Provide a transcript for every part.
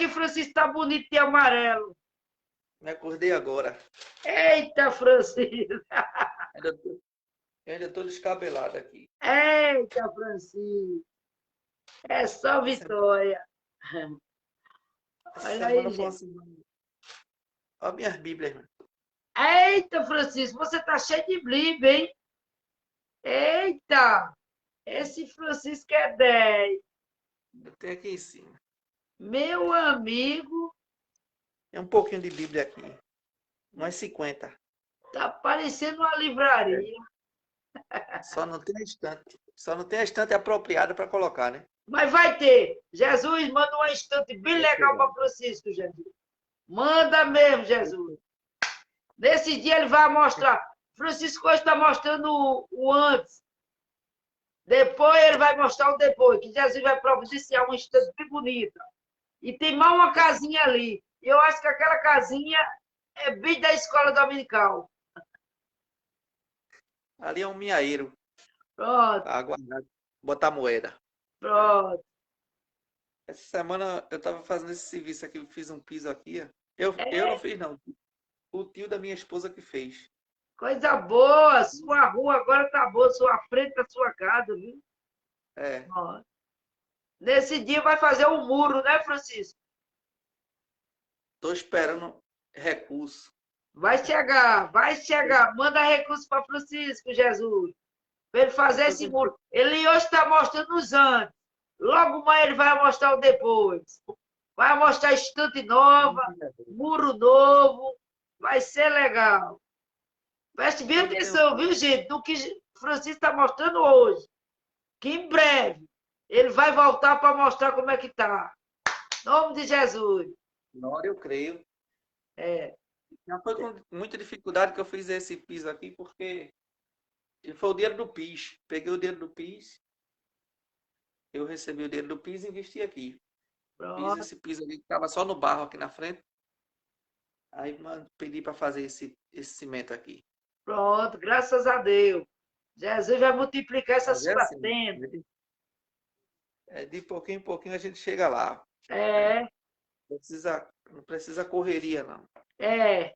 que Francisco tá bonito de amarelo. Me acordei agora. Eita, Francisco. Ainda tô, eu ainda tô descabelado aqui. Eita, Francisco. É só Essa, vitória. essa Olha semana aí, foi uma gente. semana. Olha minhas Bíblias, irmão. Eita, Francisco, você tá cheio de blibe, hein? Eita, esse Francisco é 10. Eu tenho aqui em cima. Meu amigo, É um pouquinho de Bíblia aqui. Umas 50. tá parecendo uma É. livraria. Só não tem a estante. Só não tem a estante apropriada para colocar, né? Mas vai ter. Jesus manda uma estante bem Vai legal chegar. para Francisco, Jesus. Manda mesmo, Jesus. Nesse dia ele vai mostrar. Francisco hoje está mostrando o antes. Depois ele vai mostrar o depois. Que Jesus vai providenciar uma estante bem bonita. E tem mais uma casinha ali. Eu acho que aquela casinha é bem da escola dominical. Ali é um minhaeiro Pronto, para guardar, botar moeda. pronto. Essa semana eu estava fazendo esse serviço aqui, eu fiz um piso aqui. Ó. Eu não fiz, não. O tio da minha esposa que fez. Coisa boa. Sua rua agora tá boa. Sua frente da sua casa, viu? É, Ó. Nesse dia vai fazer o muro, né, Francisco? tô esperando recurso. Vai chegar, vai chegar. Manda recurso para Francisco, Jesus. Para ele Eu fazer tô esse com... muro. Ele hoje está mostrando os antes. Logo mais ele vai mostrar o depois. Vai mostrar estante nova, muro novo. Vai ser legal. Preste bem Todo tem atenção, viu, gente? Do que Francisco está mostrando hoje. Que em breve ele vai voltar para mostrar como é que está. Em nome de Jesus. na hora eu creio. É, Já foi com muita dificuldade que eu fiz esse piso aqui, porque foi o dinheiro do PIS. Peguei o dinheiro do PIS, eu recebi o dinheiro do PIS e investi aqui. Fiz pronto, esse piso aqui que estava só no barro aqui na frente. Aí pedi para fazer esse cimento aqui. pronto. Graças a Deus. Jesus vai multiplicar essa Mas é sua assim, tenda. de pouquinho em pouquinho a gente chega lá, né? É, Não precisa correria, não. é.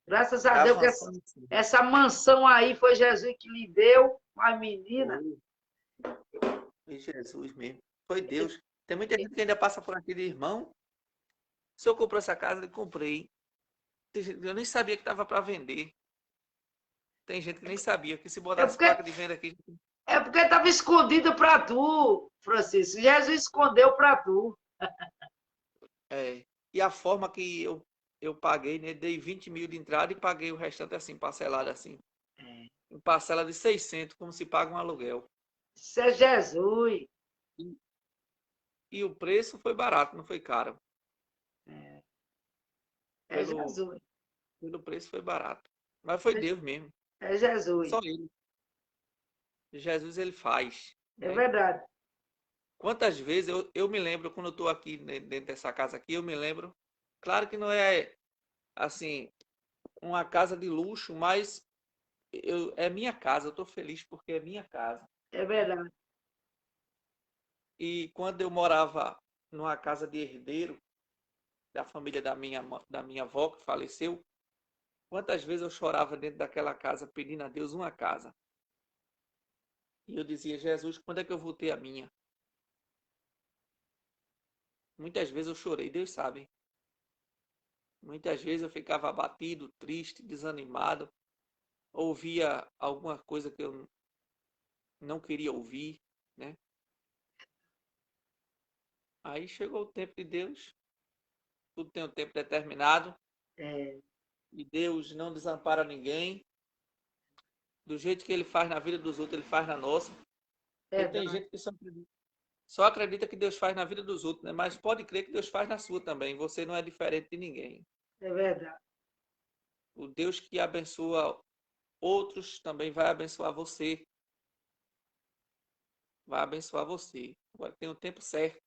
Graças a É Deus que avançando sim. essa mansão aí foi Jesus que lhe deu, a menina. Foi Jesus mesmo. Foi Deus. Tem muita gente que ainda passa por aqui de irmão. Se eu comprou essa casa, eu comprei. Eu nem sabia que estava para vender. Tem gente que nem sabia que se É botasse porque placa de venda aqui. é porque estava escondido para tu, Francisco. Jesus escondeu para tu. É, e a forma que eu paguei, né? Dei 20 mil de entrada e paguei o restante assim, parcelado assim. Em parcela de 600 como se paga um aluguel. Isso é Jesus. E, e o preço foi barato, não foi caro. É Pelo, Jesus. pelo preço foi barato. Mas foi Deus mesmo. É Jesus. Só Ele. Jesus ele faz, É né? verdade. Quantas vezes eu me lembro, quando eu estou aqui dentro dessa casa aqui, eu me lembro. Claro que não é assim uma casa de luxo, mas é minha casa. Eu estou feliz porque é minha casa, É né? verdade. E quando eu morava numa casa de herdeiro da família da minha avó que faleceu, quantas vezes eu chorava dentro daquela casa pedindo a Deus uma casa. E eu dizia, Jesus, quando é que eu vou ter a minha? Muitas vezes eu chorei, Deus sabe. Muitas vezes eu ficava abatido, triste, desanimado, ouvia alguma coisa que eu não queria ouvir, né? Aí chegou o tempo de Deus, tudo tem um tempo determinado, É, e Deus não desampara ninguém. Do jeito que Ele faz na vida dos outros, Ele faz na nossa. Porque tem verdade. gente que só acredita que Deus faz na vida dos outros, né? Mas pode crer que Deus faz na sua também. Você não é diferente de ninguém. É verdade. O Deus que abençoa outros também vai abençoar você. Vai abençoar você. Agora tem o tempo certo,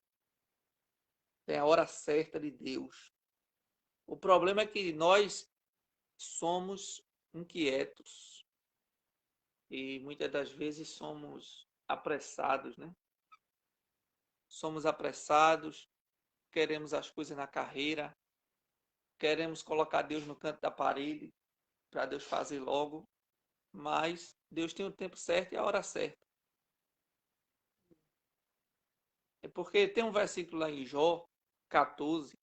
tem a hora certa de Deus. O problema é que nós somos inquietos e muitas das vezes somos apressados, né? Somos apressados queremos as coisas na carreira, queremos colocar Deus no canto da parede, para Deus fazer logo, mas Deus tem o tempo certo e a hora certa. É porque tem um versículo lá em Jó 14,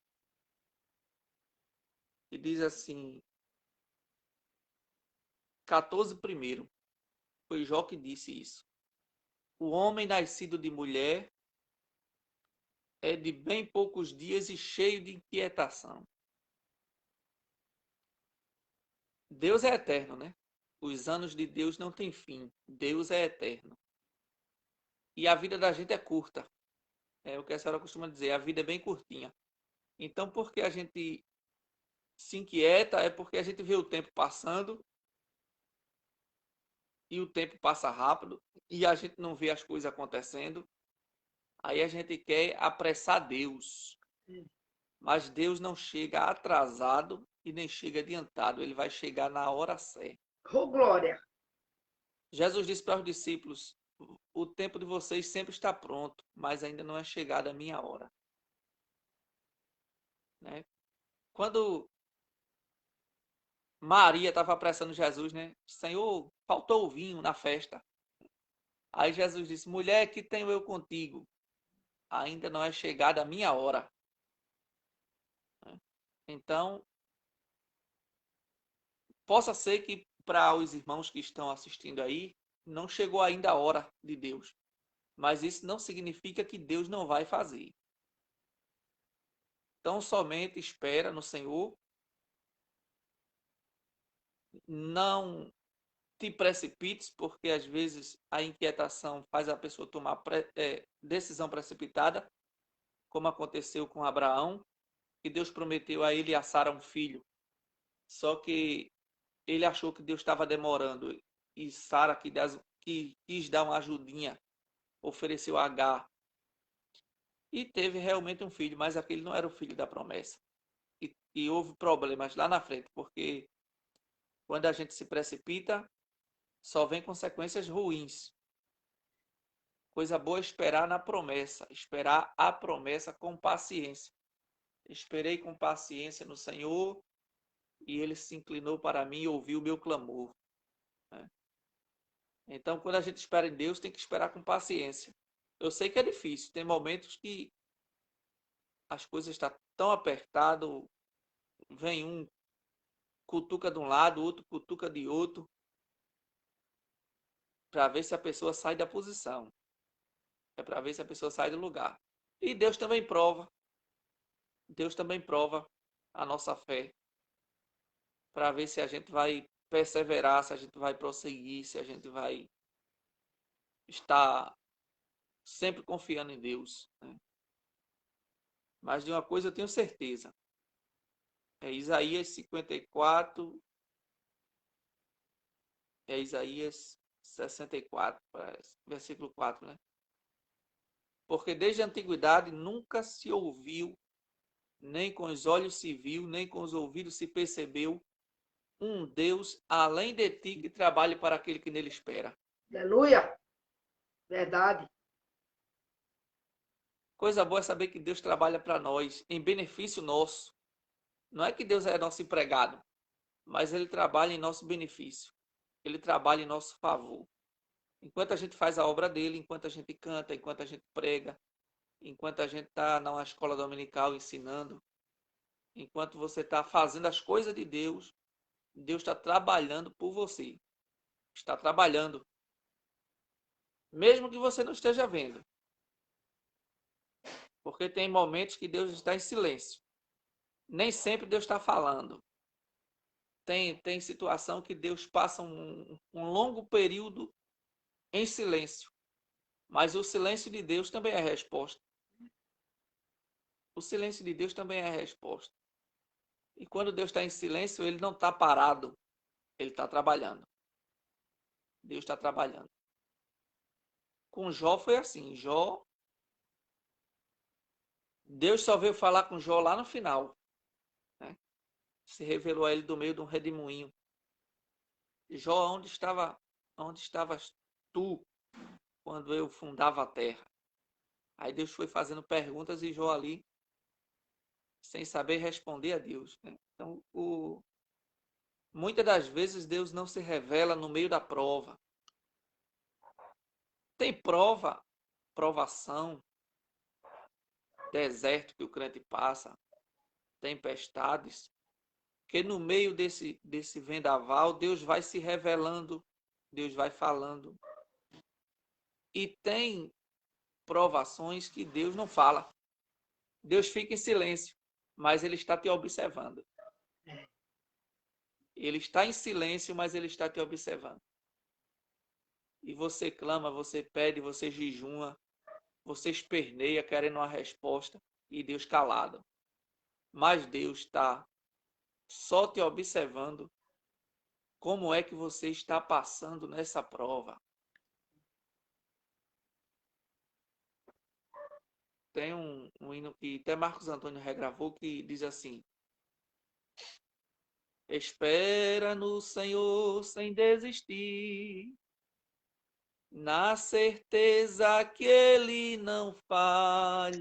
que diz assim, 14 primeiro, foi Jó que disse isso. O homem nascido de mulher é de bem poucos dias e cheio de inquietação. Deus é eterno, né? Os anos de Deus não têm fim. Deus é eterno. E a vida da gente é curta. É o que a senhora costuma dizer, a vida é bem curtinha. Então, porque a gente se inquieta, é porque a gente vê o tempo passando e o tempo passa rápido e a gente não vê as coisas acontecendo. Aí a gente quer apressar Deus. Mas Deus não chega atrasado e nem chega adiantado. Ele vai chegar na hora certa. Oh, glória. Jesus disse para os discípulos, o tempo de vocês sempre está pronto, mas ainda não é chegada a minha hora. Né? Quando Maria estava apressando Jesus, né? Senhor, faltou o vinho na festa. Aí Jesus disse, mulher, que tenho eu contigo? Ainda não é chegada a minha hora. Então, possa ser que para os irmãos que estão assistindo aí, não chegou ainda a hora de Deus. Mas isso não significa que Deus não vai fazer. Então, somente espera no Senhor. Não te precipites, porque às vezes a inquietação faz a pessoa tomar decisão precipitada, como aconteceu com Abraão, que Deus prometeu a ele e a Sara um filho. Só que ele achou que Deus estava demorando e Sara, que quis dar uma ajudinha, ofereceu a Agar e teve realmente um filho, mas aquele não era o filho da promessa. E houve problemas lá na frente, porque quando a gente se precipita, só vem consequências ruins. Coisa boa é esperar na promessa, esperar a promessa com paciência. Esperei com paciência no Senhor e ele se inclinou para mim e ouviu o meu clamor. Então, quando a gente espera em Deus, tem que esperar com paciência. Eu sei que é difícil, tem momentos que as coisas estão tão apertado, vem um cutuca de um lado, outro cutuca de outro, para ver se a pessoa sai da posição. É para ver se a pessoa sai do lugar. E Deus também prova a nossa fé, para ver se a gente vai perseverar, se a gente vai prosseguir, se a gente vai estar sempre confiando em Deus. Né? Mas de uma coisa eu tenho certeza. É Isaías 54, é Isaías 64, versículo 4, né? Porque desde a antiguidade nunca se ouviu, nem com os olhos se viu, nem com os ouvidos se percebeu um Deus além de ti que trabalhe para aquele que nele espera. Aleluia. Verdade. Coisa boa é saber que Deus trabalha para nós, em benefício nosso. Não é que Deus é nosso empregado, mas Ele trabalha em nosso benefício. Ele trabalha em nosso favor. Enquanto a gente faz a obra dele, enquanto a gente canta, enquanto a gente prega, enquanto a gente está na escola dominical ensinando, enquanto você está fazendo as coisas de Deus, Deus está trabalhando por você. Está trabalhando. Mesmo que você não esteja vendo. Porque tem momentos que Deus está em silêncio. Nem sempre Deus está falando. Tem situação que Deus passa um longo período em silêncio. Mas o silêncio de Deus também é resposta. O silêncio de Deus também é resposta. E quando Deus está em silêncio, Ele não está parado. Ele está trabalhando. Deus está trabalhando. Com Jó foi assim. Deus só veio falar com Jó lá no final. Né? Se revelou a ele do meio de um redemoinho. Jó, onde estavas tu quando eu fundava a terra? Aí Deus foi fazendo perguntas e Jó ali sem saber responder a Deus, né? Então, muitas das vezes Deus não se revela no meio da prova. Tem prova, provação, deserto que o crente passa, tempestades, que no meio desse vendaval, Deus vai se revelando, Deus vai falando. E tem provações que Deus não fala. Deus fica em silêncio, mas Ele está te observando. Ele está em silêncio, mas Ele está te observando. E você clama, você pede, você jejuma, você esperneia querendo uma resposta e Deus calado. Mas Deus está só te observando como é que você está passando nessa prova. Tem um hino que até Marcos Antônio regravou que diz assim: espera no Senhor sem desistir, na certeza que Ele não falha,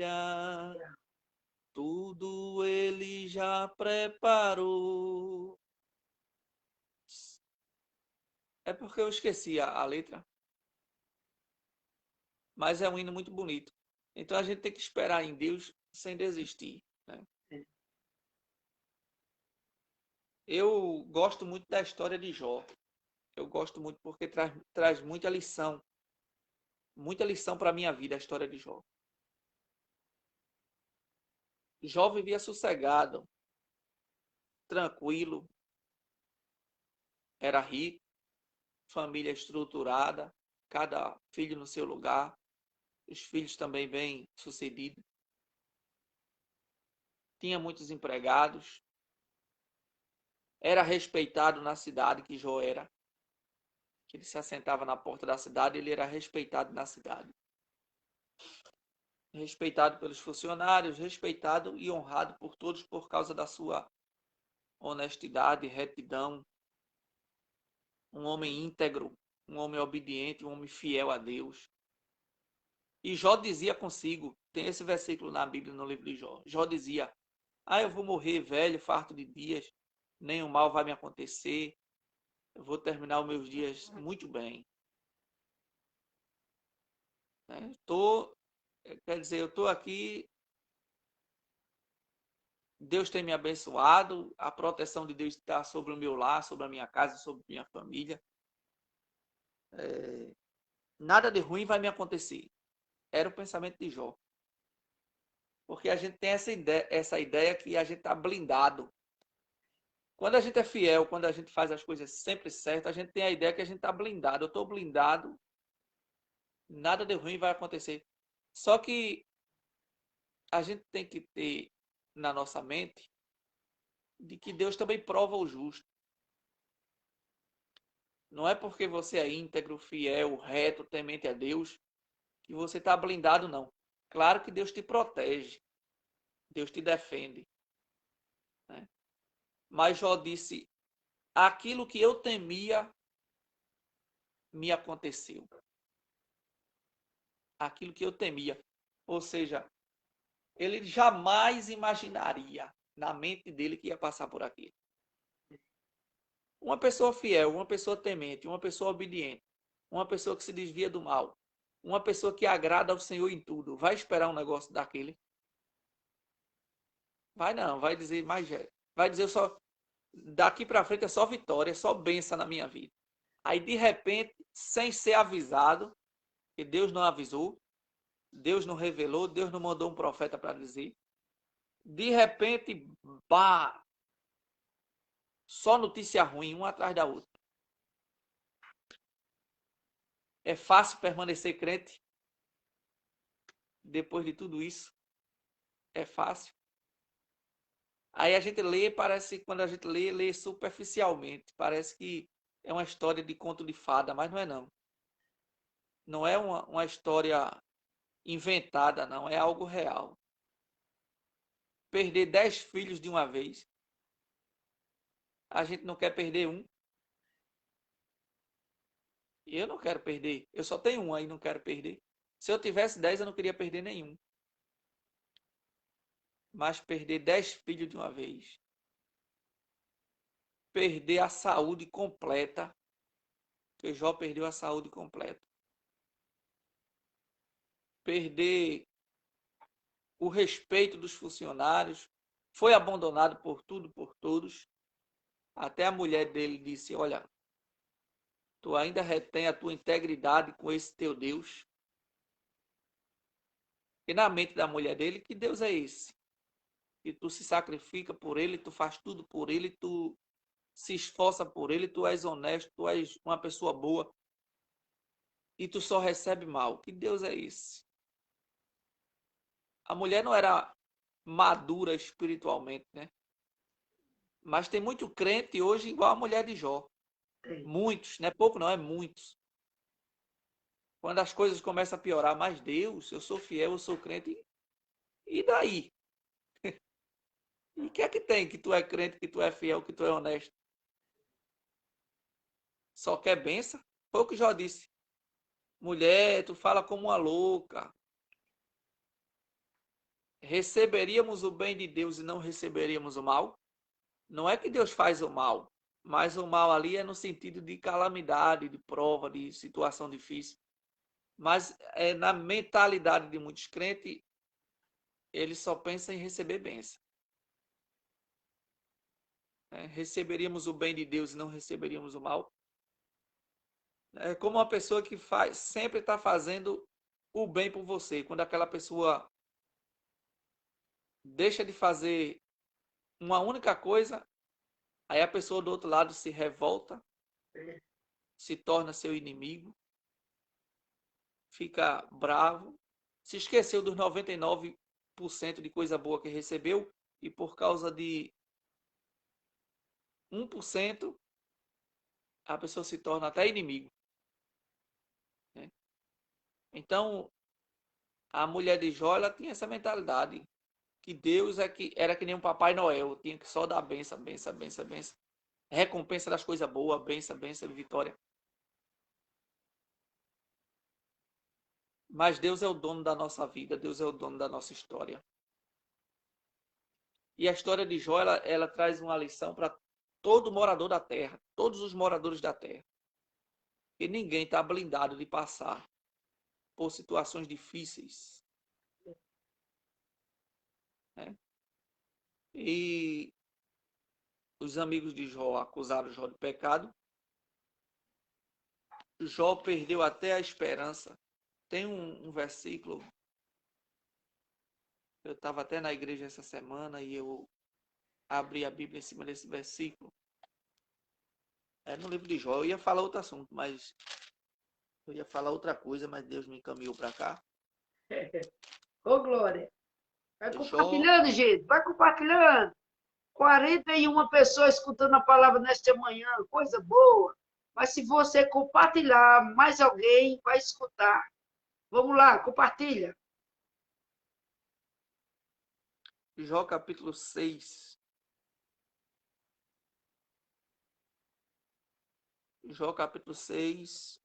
tudo Ele já preparou. É porque eu esqueci a letra, mas é um hino muito bonito. Então a gente tem que esperar em Deus sem desistir, né? Eu gosto muito da história de Jó. Eu gosto muito porque traz muita lição para a minha vida, a história de Jó. Jó vivia sossegado, tranquilo, era rico, família estruturada, cada filho no seu lugar, os filhos também bem sucedidos. Tinha muitos empregados, era respeitado na cidade que Jó era. Ele se assentava na porta da cidade, ele era respeitado na cidade. Respeitado pelos funcionários, respeitado e honrado por todos por causa da sua honestidade, retidão. Um homem íntegro, um homem obediente, um homem fiel a Deus. E Jó dizia consigo, tem esse versículo na Bíblia, no livro de Jó. Jó dizia: eu vou morrer velho, farto de dias, nenhum mal vai me acontecer, eu vou terminar os meus dias muito bem. Quer dizer, eu estou aqui, Deus tem me abençoado, a proteção de Deus está sobre o meu lar, sobre a minha casa, sobre a minha família. Nada de ruim vai me acontecer. Era o pensamento de Jó. Porque a gente tem essa ideia que a gente está blindado. Quando a gente é fiel, quando a gente faz as coisas sempre certas, a gente tem a ideia que a gente está blindado. Eu estou blindado, nada de ruim vai acontecer. Só que a gente tem que ter na nossa mente de que Deus também prova o justo. Não é porque você é íntegro, fiel, reto, temente a Deus, que você está blindado, não. Claro que Deus te protege, Deus te defende, né? Mas Jó disse: aquilo que eu temia me aconteceu. Aquilo que eu temia. Ou seja, ele jamais imaginaria na mente dele que ia passar por aquilo. Uma pessoa fiel, uma pessoa temente, uma pessoa obediente, uma pessoa que se desvia do mal, uma pessoa que agrada ao Senhor em tudo, vai esperar um negócio daquele? Vai não, vai dizer mais, vai dizer só daqui para frente é só vitória, é só bênção na minha vida. Aí de repente, sem ser avisado, que Deus não avisou, Deus não revelou, Deus não mandou um profeta para dizer, de repente, bah, só notícia ruim, uma atrás da outra. É fácil permanecer crente depois de tudo isso? É fácil. Aí a gente lê, parece que quando a gente lê superficialmente. Parece que é uma história de conto de fada, mas não é não. Não é uma história inventada, não. É algo real. Perder 10 filhos de uma vez. A gente não quer perder um. Eu não quero perder. Eu só tenho um aí, não quero perder. Se eu tivesse 10, eu não queria perder nenhum. mas perder 10 filhos de uma vez, perder a saúde completa, porque Jó perdeu a saúde completa, perder o respeito dos funcionários, foi abandonado por tudo, por todos. Até a mulher dele disse: olha, tu ainda retém a tua integridade com esse teu Deus? E na mente da mulher dele, que Deus é esse? E tu se sacrifica por ele, tu faz tudo por ele, tu se esforça por ele, tu és honesto, tu és uma pessoa boa, e tu só recebe mal. Que Deus é esse? A mulher não era madura espiritualmente, né? Mas tem muito crente hoje igual a mulher de Jó. Tem. Muitos, não é pouco não, é muitos. Quando as coisas começam a piorar, mas Deus, eu sou fiel, eu sou crente, e daí? E o que é que tem que tu é crente, que tu é fiel, que tu é honesto? Só quer benção? Foi o que Jó disse. Mulher, tu fala como uma louca. Receberíamos o bem de Deus e não receberíamos o mal? Não é que Deus faz o mal, mas o mal ali é no sentido de calamidade, de prova, de situação difícil. Mas é na mentalidade de muitos crentes, eles só pensam em receber bênção. Receberíamos o bem de Deus e não receberíamos o mal? É como uma pessoa que faz, sempre está fazendo o bem por você. Quando aquela pessoa deixa de fazer uma única coisa, aí a pessoa do outro lado se revolta, se torna seu inimigo, fica bravo, se esqueceu dos 99% de coisa boa que recebeu e por causa de 1% a pessoa se torna até inimigo, né? Então, a mulher de Jó, ela tinha essa mentalidade, que Deus era que nem um Papai Noel, tinha que só dar benção, benção, benção, benção. Recompensa das coisas boas, benção, benção, vitória. Mas Deus é o dono da nossa vida, Deus é o dono da nossa história. E a história de Jó, ela traz uma lição para todo morador da terra, todos os moradores da terra. Que ninguém está blindado de passar por situações difíceis, né? E os amigos de Jó acusaram Jó de pecado. Jó perdeu até a esperança. Tem um versículo, eu estava até na igreja essa semana e eu abri a Bíblia em cima desse versículo. É no livro de Jó. Eu ia falar outro assunto, mas eu ia falar outra coisa, mas Deus me encaminhou para cá. Ô, Glória. Vai Jó, compartilhando, gente. Vai compartilhando. 41 pessoas escutando a palavra nesta manhã. Coisa boa. Mas se você compartilhar, mais alguém vai escutar. Vamos lá, compartilha. Jó capítulo 6. Jó capítulo 6.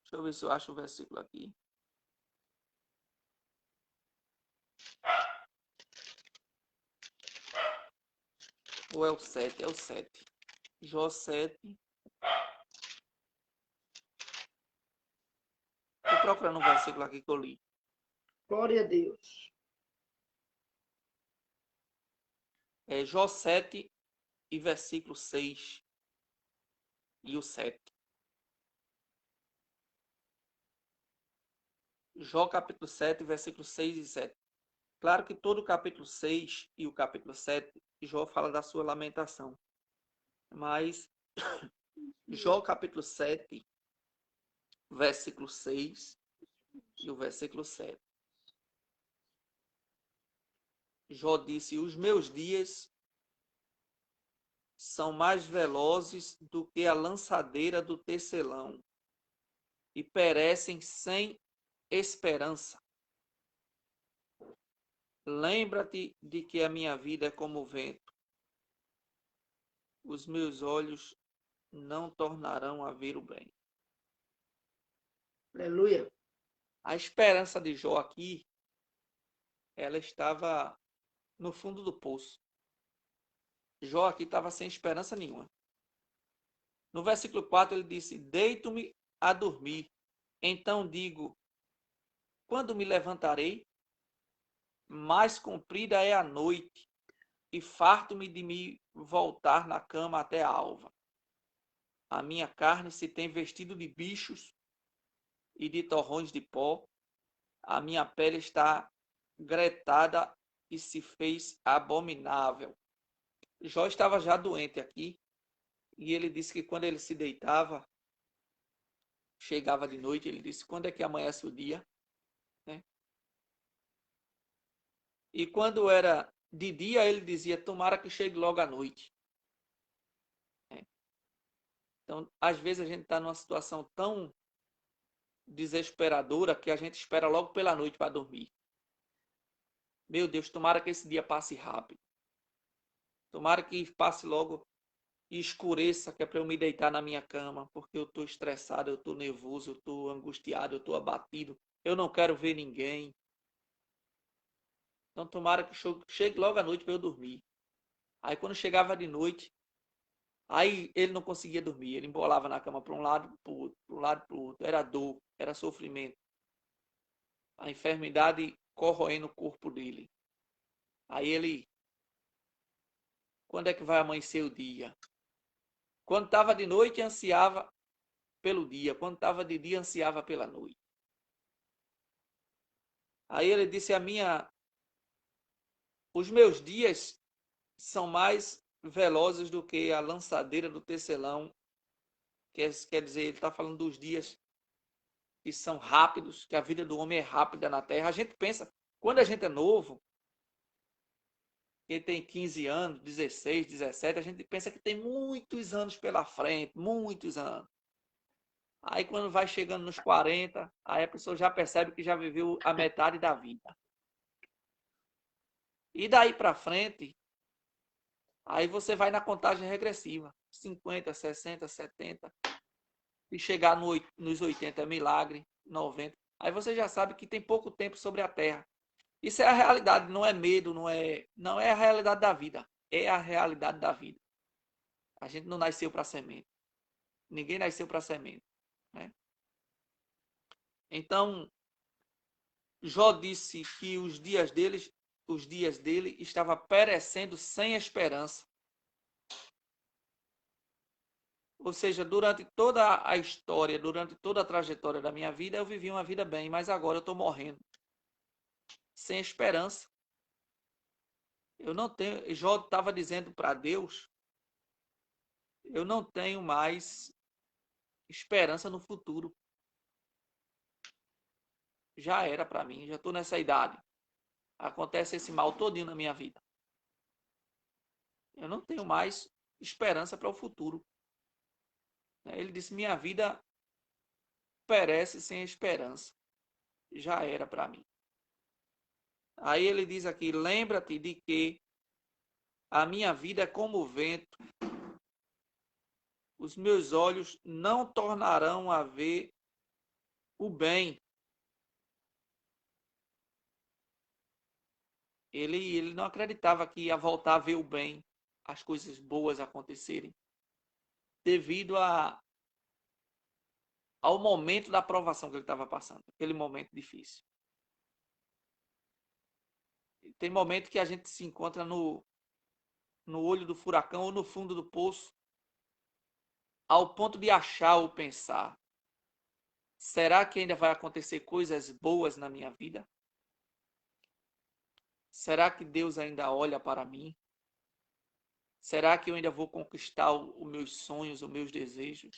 Deixa eu ver se eu acho o versículo aqui. Ou é o 7? É o 7. Jó 7. Estou procurando um versículo aqui que eu li. Glória a Deus. É Jó 7 e versículo 6 e o 7. Jó capítulo 7, versículo 6 e 7. Claro que todo o capítulo 6 e o capítulo 7, Jó fala da sua lamentação. Mas Jó capítulo 7, versículo 6 e o versículo 7. Jó disse: os meus dias são mais velozes do que a lançadeira do tecelão e perecem sem esperança. Lembra-te de que a minha vida é como o vento. Os meus olhos não tornarão a ver o bem. Aleluia. A esperança de Jó aqui, ela estava no fundo do poço. Jó aqui estava sem esperança nenhuma. No versículo 4 ele disse: Deito-me a dormir. Então digo: quando me levantarei? Mais comprida é a noite, e farto-me de me voltar na cama até a alva. A minha carne se tem vestido de bichos e de torrões de pó. A minha pele está gretada e se fez abominável. Jó estava já doente aqui, e ele disse que quando ele se deitava, chegava de noite, ele disse: quando é que amanhece o dia? Né? E quando era de dia, ele dizia: tomara que chegue logo à noite. Né? Então, às vezes a gente está numa situação tão desesperadora que a gente espera logo pela noite para dormir. Meu Deus, tomara que esse dia passe rápido. Tomara que passe logo e escureça, que é para eu me deitar na minha cama, porque eu estou estressado, eu estou nervoso, eu estou angustiado, eu estou abatido, eu não quero ver ninguém. Então tomara que chegue logo à noite para eu dormir. Aí quando chegava de noite, aí ele não conseguia dormir, ele embolava na cama para um lado, para o outro, para um lado, para o outro. Era dor, era sofrimento. A enfermidade corroendo o corpo dele. Aí ele, quando é que vai amanhecer o dia? Quando estava de noite, ansiava pelo dia. Quando estava de dia, ansiava pela noite. Aí ele disse: os meus dias são mais velozes do que a lançadeira do tecelão. Quer dizer, ele está falando dos dias que são rápidos, que a vida do homem é rápida na Terra. A gente pensa, quando a gente é novo, que tem 15 anos, 16, 17, a gente pensa que tem muitos anos pela frente, muitos anos. Aí quando vai chegando nos 40, aí a pessoa já percebe que já viveu a metade da vida. E daí para frente, aí você vai na contagem regressiva. 50, 60, 70. E chegar nos 80 é milagre, 90. Aí você já sabe que tem pouco tempo sobre a Terra. Isso é a realidade, não é medo, não é a realidade da vida. É a realidade da vida. A gente não nasceu para semente. Ninguém nasceu para semente. Né? Então, Jó disse que os dias dele estavam perecendo sem esperança. Ou seja, durante toda a história, durante toda a trajetória da minha vida, eu vivi uma vida bem, mas agora eu estou morrendo. Sem esperança. Eu não tenho. Jó estava dizendo para Deus: eu não tenho mais esperança no futuro. Já era para mim, já estou nessa idade. Acontece esse mal todinho na minha vida. Eu não tenho mais esperança para o futuro. Ele disse: minha vida perece sem esperança. Já era para mim. Aí ele diz aqui: lembra-te de que a minha vida é como o vento. Os meus olhos não tornarão a ver o bem. Ele não acreditava que ia voltar a ver o bem, as coisas boas acontecerem, devido ao momento da aprovação que ele estava passando, aquele momento difícil. Tem momento que a gente se encontra no olho do furacão ou no fundo do poço, ao ponto de achar ou pensar: será que ainda vai acontecer coisas boas na minha vida? Será que Deus ainda olha para mim? Será que eu ainda vou conquistar os meus sonhos, os meus desejos?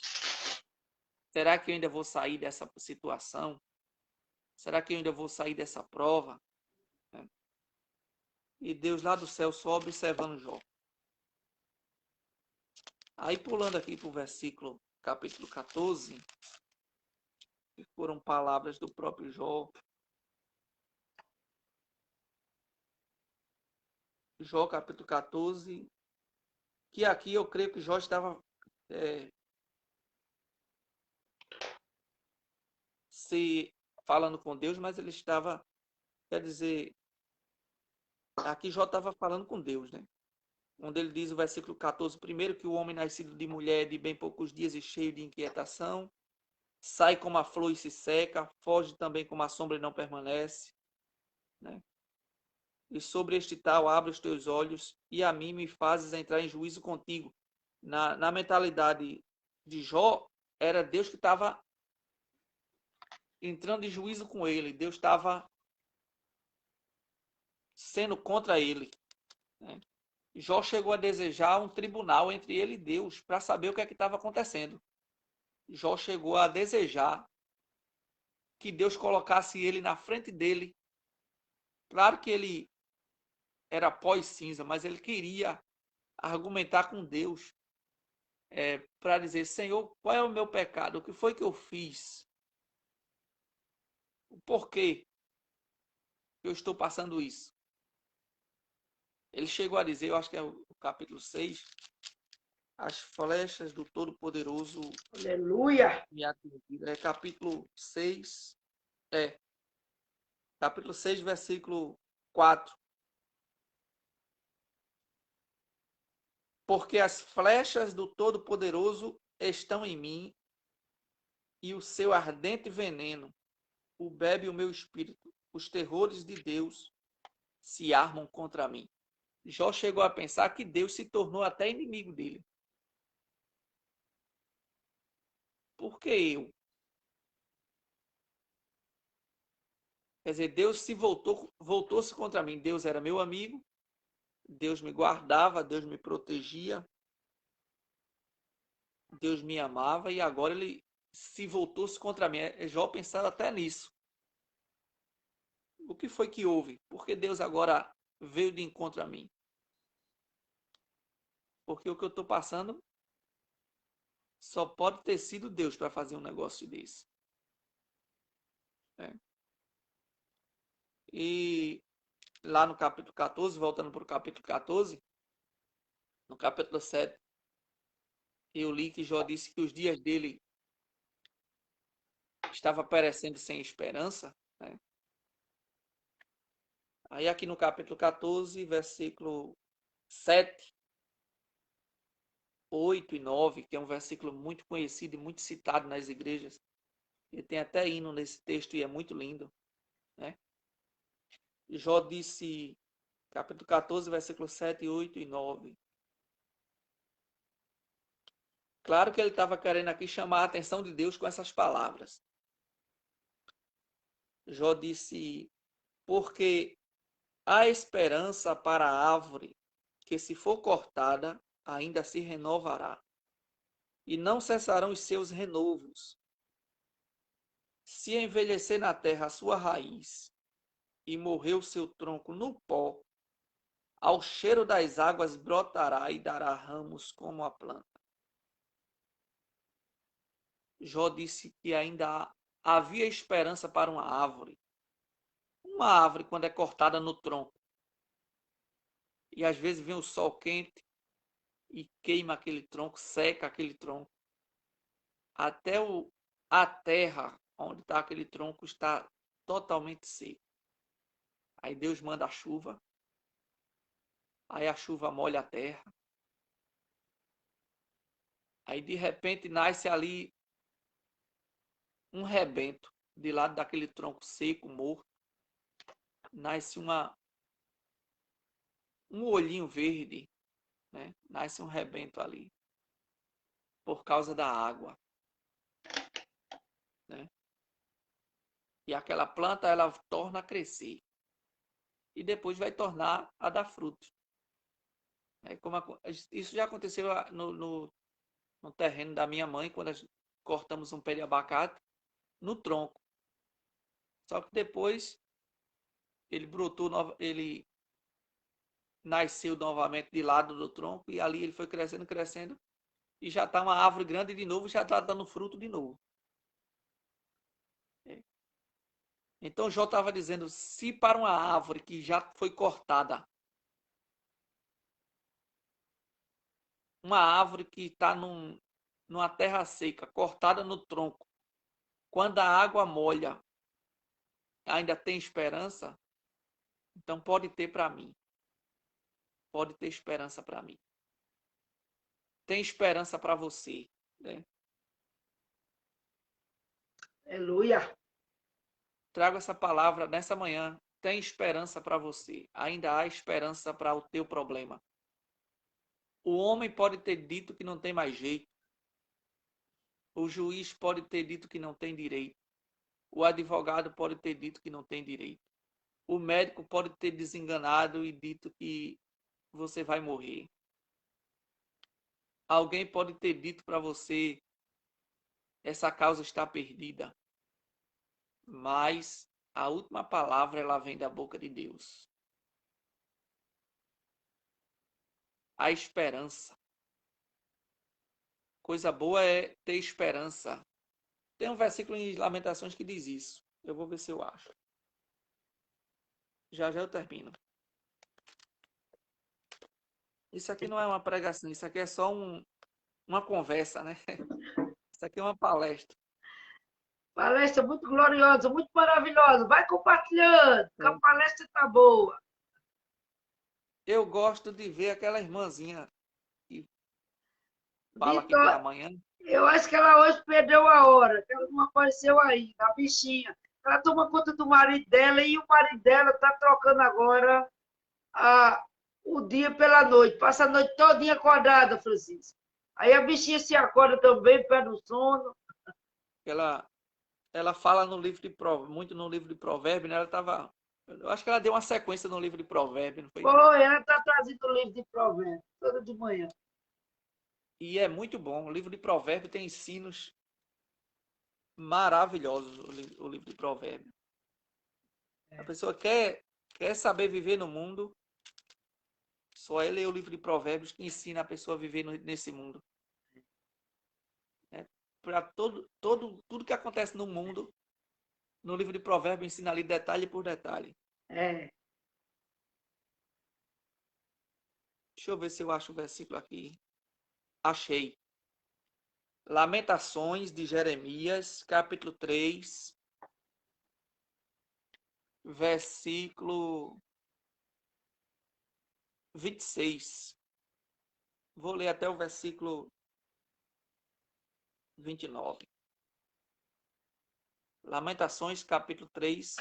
Será que eu ainda vou sair dessa situação? Será que eu ainda vou sair dessa prova? E Deus lá do céu só observando Jó. Aí pulando aqui para o versículo, capítulo 14, que foram palavras do próprio Jó. Jó capítulo 14, que aqui eu creio que Jó estava se falando com Deus, mas ele estava, quer dizer, aqui Jó estava falando com Deus, né? Onde ele diz o versículo 14, primeiro que o homem nascido de mulher de bem poucos dias e cheio de inquietação, sai como a flor e se seca, foge também como a sombra e não permanece, né? E sobre este tal abre os teus olhos e a mim me fazes entrar em juízo contigo. Na mentalidade de Jó, era Deus que estava entrando em juízo com ele, Deus estava sendo contra ele, né? Jó chegou a desejar um tribunal entre ele e Deus para saber o que é que estava acontecendo. Jó chegou a desejar que Deus colocasse ele na frente dele. Claro que ele era pó e cinza, mas ele queria argumentar com Deus, para dizer: Senhor, qual é o meu pecado? O que foi que eu fiz? O porquê eu estou passando isso? Ele chegou a dizer, eu acho que é o capítulo 6, as flechas do Todo-Poderoso Aleluia. me atingiram. É capítulo 6, capítulo 6, versículo 4. Porque as flechas do Todo-Poderoso estão em mim, e o seu ardente veneno o bebe o meu espírito. Os terrores de Deus se armam contra mim. Jó chegou a pensar que Deus se tornou até inimigo dele. Por que eu? Quer dizer, Deus se voltou-se contra mim. Deus era meu amigo, Deus me guardava, Deus me protegia, Deus me amava e agora ele se voltou-se contra mim. Jó pensando até nisso. O que foi que houve? Por que Deus agora veio de encontro a mim? Porque o que eu estou passando só pode ter sido Deus para fazer um negócio desse. Né? E lá no capítulo 14, voltando para o capítulo 14, no capítulo 7, eu li que Jó disse que os dias dele estavam perecendo sem esperança. Né? Aí aqui no capítulo 14, versículo 7, 8 e 9, que é um versículo muito conhecido e muito citado nas igrejas. Ele tem até hino nesse texto e é muito lindo. Né? Jó disse, capítulo 14, versículo 7, 8 e 9. Claro que ele estava querendo aqui chamar a atenção de Deus com essas palavras. Jó disse, porque há esperança para a árvore que, se for cortada, ainda se renovará, e não cessarão os seus renovos. Se envelhecer na terra a sua raiz, e morrer o seu tronco no pó, ao cheiro das águas brotará e dará ramos como a planta. Jó disse que ainda havia esperança para uma árvore. Uma árvore, quando é cortada no tronco, e às vezes vem o sol quente e queima aquele tronco, seca aquele tronco, até a terra onde está aquele tronco está totalmente seco. Aí Deus manda a chuva, aí a chuva molha a terra, aí de repente nasce ali um rebento de lado daquele tronco seco, morto, nasce um olhinho verde, né? Nasce um rebento ali, por causa da água, né? E aquela planta ela torna a crescer e depois vai tornar a dar frutos. Isso já aconteceu no terreno da minha mãe, quando cortamos um pé de abacate no tronco. Só que depois ele brotou, ele nasceu novamente de lado do tronco e ali ele foi crescendo, crescendo e já está uma árvore grande de novo, já está dando fruto de novo. Então Jó estava dizendo, se para uma árvore que já foi cortada, uma árvore que está numa terra seca, cortada no tronco, Quando a água molha, ainda tem esperança? Então pode ter para mim. Pode ter esperança para mim. Tem esperança para você, né? Aleluia. Trago essa palavra nessa manhã. Tem esperança para você. Ainda há esperança para o teu problema. O homem pode ter dito que não tem mais jeito. O juiz pode ter dito que não tem direito. O advogado pode ter dito que não tem direito. O médico pode ter desenganado e dito que você vai morrer. Alguém pode ter dito para você, essa causa está perdida. Mas a última palavra, ela vem da boca de Deus. A esperança. Coisa boa é ter esperança. Tem um versículo em Lamentações que diz isso. Eu vou ver se eu acho. Já eu termino. Isso aqui não é uma pregação, isso aqui é só uma conversa, né? Isso aqui é uma palestra. Palestra muito gloriosa, muito maravilhosa. Vai compartilhando, que a palestra está boa. Eu gosto de ver aquela irmãzinha que fala aqui Vitor, pela manhã. eu acho que ela hoje perdeu a hora, que ela não apareceu ainda, a bichinha. Ela toma conta do marido dela e o marido dela está trocando agora o dia pela noite. Passa a noite todinha acordada, Francisco. Aí a bichinha se acorda também, pé no sono. Ela fala no livro de muito no livro de Provérbios, né? Eu acho que ela deu uma sequência no livro de Provérbios, não foi? Foi, ela está trazendo o livro de provérbios, toda de manhã. E é muito bom. O livro de Provérbios tem ensinos maravilhosos, o livro de Provérbios. A pessoa quer saber viver no mundo, só é ler o livro de Provérbios que ensina a pessoa a viver nesse mundo. Para tudo que acontece no mundo, no livro de Provérbios ensina ali detalhe por detalhe. É. Deixa eu ver se eu acho o versículo aqui. Achei. Lamentações de Jeremias, capítulo 3, versículo 26. Vou ler até o versículo 29. Lamentações, capítulo 3,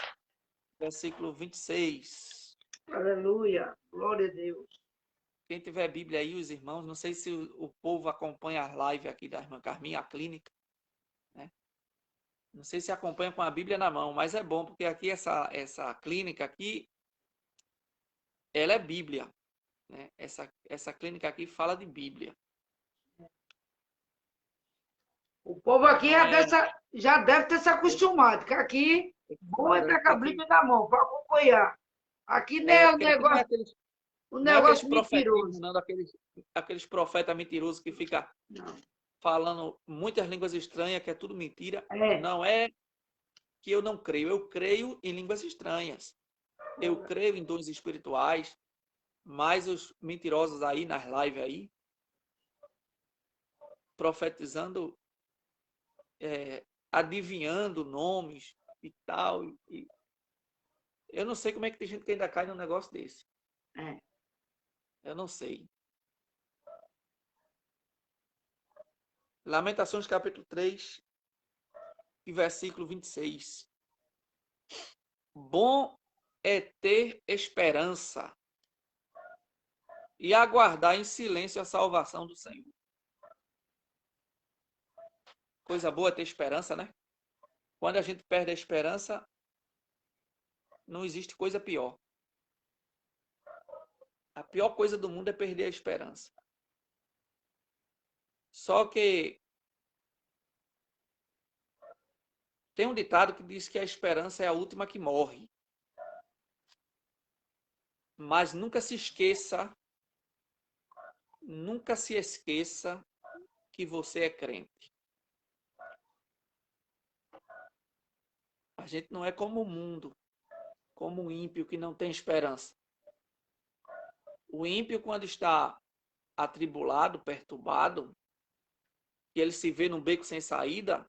versículo 26. Aleluia. Glória a Deus. Quem tiver Bíblia aí, os irmãos, não sei se o povo acompanha as lives aqui da irmã Carminha, a clínica, né? Não sei se acompanha com a Bíblia na mão, mas é bom, porque aqui essa clínica aqui, ela é Bíblia, né? Essa clínica aqui fala de Bíblia. O povo aqui Não é... já deve ter se acostumado, que aqui, bom é estar com a Bíblia na mão, para acompanhar. Aqui não é porque aqui um não é aqueles negócio profetismos, mentiroso. não, aqueles profetas mentirosos que ficam falando muitas línguas estranhas, que é tudo mentira. É. Não é que eu não creio, eu creio em línguas estranhas. Eu creio em dons espirituais, mas os mentirosos aí nas lives aí, profetizando, adivinhando nomes e tal. Eu não sei como é que tem gente que ainda cai num negócio desse. É. Eu não sei. Lamentações capítulo 3 e versículo 26. Bom é ter esperança e aguardar em silêncio a salvação do Senhor. Coisa boa é ter esperança, né? Quando a gente perde a esperança, não existe coisa pior. A pior coisa do mundo é perder a esperança. Só que tem um ditado que diz que a esperança é a última que morre. Mas nunca se esqueça que você é crente. A gente não é como o mundo, como o ímpio que não tem esperança. O ímpio, quando está atribulado, perturbado, e ele se vê num beco sem saída,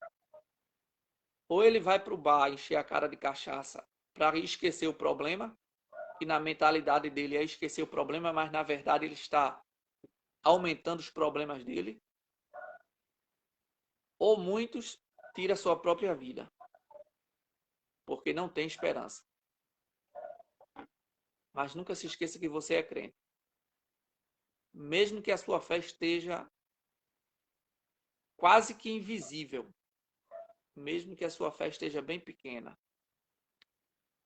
Ou ele vai para o bar encher a cara de cachaça para esquecer o problema, que na mentalidade dele é esquecer o problema, mas na verdade ele está aumentando os problemas dele. Ou muitos tiram a sua própria vida, porque não tem esperança. Mas nunca se esqueça que você é crente. Mesmo que a sua fé esteja quase que invisível, mesmo que a sua fé esteja bem pequena,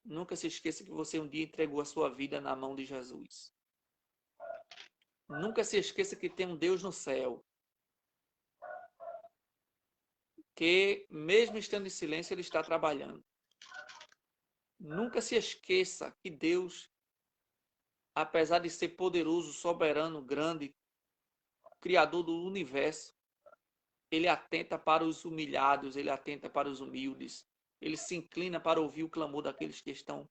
nunca se esqueça que você um dia entregou a sua vida na mão de Jesus. Nunca se esqueça que tem um Deus no céu, que mesmo estando em silêncio, Ele está trabalhando. Nunca se esqueça que Deus, apesar de ser poderoso, soberano, grande, Criador do universo, Ele atenta para os humilhados, Ele atenta para os humildes, Ele se inclina para ouvir o clamor daqueles que estão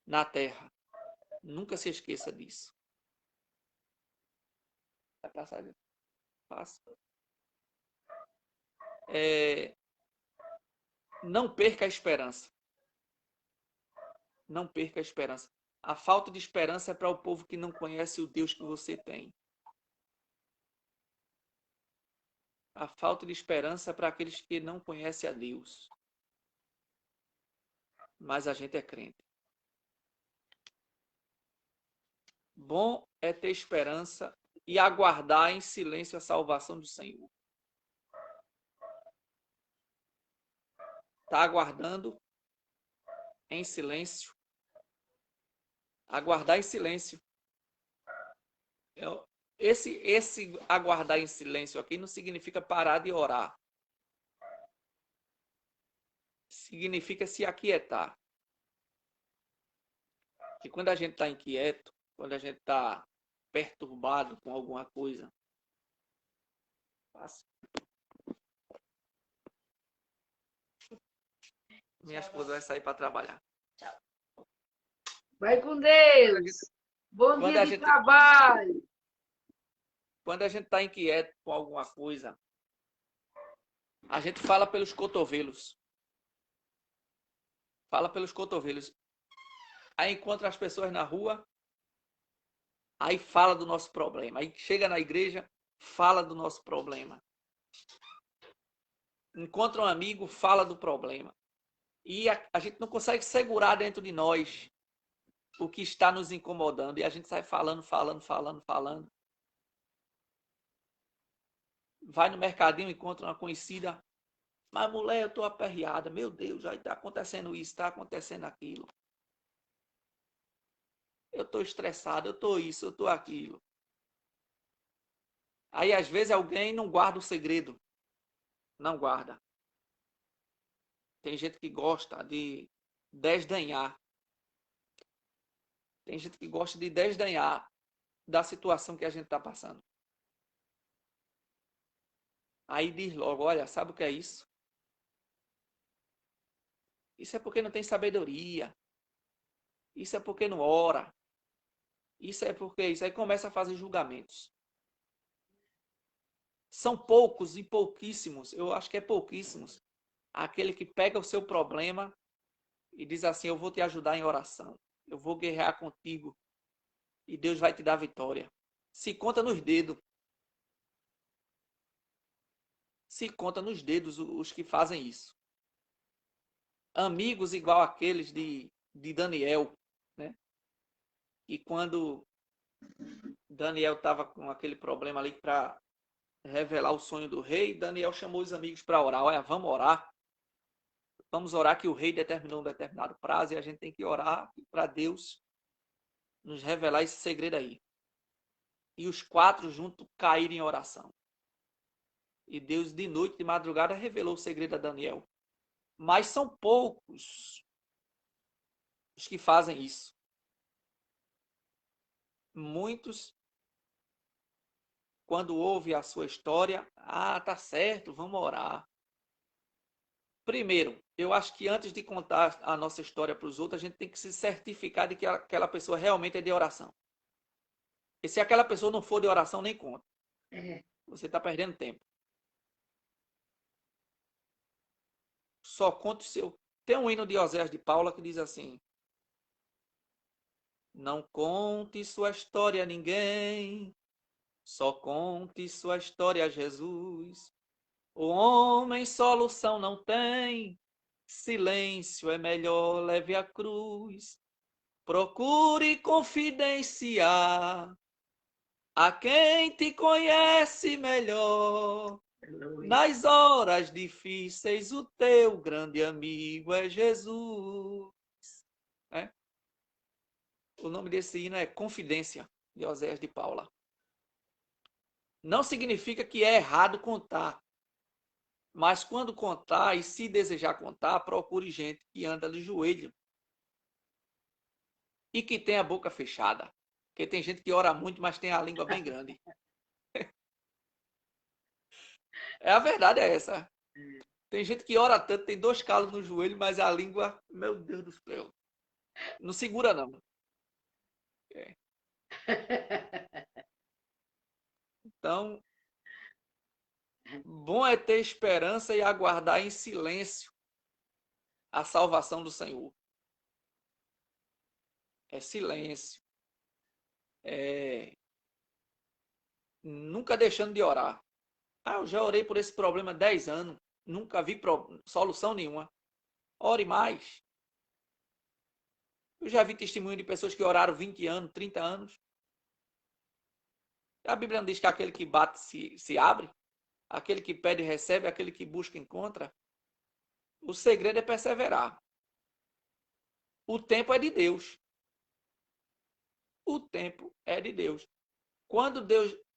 na terra. Nunca se esqueça disso. Vai passar, passa. Não perca a esperança. Não perca a esperança. A falta de esperança é para o povo que não conhece o Deus que você tem. A falta de esperança é para aqueles que não conhecem a Deus. Mas a gente é crente. Bom é ter esperança e aguardar em silêncio a salvação do Senhor. Está aguardando em silêncio. Aguardar em silêncio. Esse aguardar em silêncio aqui não significa parar de orar. Significa se aquietar. E quando a gente está inquieto, quando a gente está perturbado com alguma coisa, minha esposa vai sair para trabalhar. Vai com Deus. Bom dia de trabalho. Quando a gente está inquieto com alguma coisa, a gente fala pelos cotovelos. Fala pelos cotovelos. Aí encontra as pessoas na rua, aí fala do nosso problema. Aí chega na igreja, fala do nosso problema. Encontra um amigo, fala do problema. E a gente não consegue segurar dentro de nós o que está nos incomodando. E a gente sai falando. Vai no mercadinho, encontra uma conhecida. Mas, mulher, eu tô aperreada. Meu Deus, aí tá acontecendo isso, tá acontecendo aquilo. Eu tô estressado, eu tô isso, eu tô aquilo. Aí, às vezes, alguém não guarda o segredo. Não guarda. Tem gente que gosta de desdenhar. Tem gente que gosta de desdenhar da situação que a gente está passando. Aí diz logo, olha, sabe o que é isso? Isso é porque não tem sabedoria. Isso é porque não ora. Isso é porque isso. Aí começa a fazer julgamentos. São poucos e pouquíssimos, eu acho que é pouquíssimos, aquele que pega o seu problema e diz assim, eu vou te ajudar em oração. Eu vou guerrear contigo e Deus vai te dar vitória. Se conta nos dedos. Se conta nos dedos os que fazem isso. Amigos igual aqueles de Daniel, né? E quando Daniel estava com aquele problema ali para revelar o sonho do rei, Daniel chamou os amigos para orar. Olha, vamos orar. Vamos orar que o rei determinou um determinado prazo e a gente tem que orar para Deus nos revelar esse segredo aí. E os 4 juntos caíram em oração. E Deus, de noite, de madrugada, revelou o segredo a Daniel. Mas são poucos os que fazem isso. Muitos, quando ouvem a sua história, tá certo, vamos orar. Primeiro, eu acho que antes de contar a nossa história para os outros, a gente tem que se certificar de que aquela pessoa realmente é de oração. E se aquela pessoa não for de oração, nem conta. Você está perdendo tempo. só conte seu... Tem um hino de Oséias de Paula que diz assim: não conte sua história a ninguém, só conte sua história a Jesus. O homem solução não tem, silêncio é melhor, leve a cruz. Procure confidenciar a quem te conhece melhor. Nas horas difíceis, o teu grande amigo é Jesus. É? O nome desse hino é Confidência, de Oséias de Paula. Não significa que é errado contar. Mas quando contar, e se desejar contar, procure gente que anda de joelho e que tem a boca fechada. Porque tem gente que ora muito, mas tem a língua bem grande. A verdade é essa. Tem gente que ora tanto, tem 2 calos no joelho, mas a língua, meu Deus do céu, não segura não. É. Então, bom é ter esperança e aguardar em silêncio a salvação do Senhor. É silêncio. É nunca deixando de orar. Eu já orei por esse problema há 10 anos. Nunca vi solução nenhuma. Ore mais. Eu já vi testemunho de pessoas que oraram 20 anos, 30 anos. A Bíblia não diz que aquele que bate se abre? Aquele que pede recebe, aquele que busca encontra? O segredo é perseverar. O tempo é de Deus. O tempo é de Deus.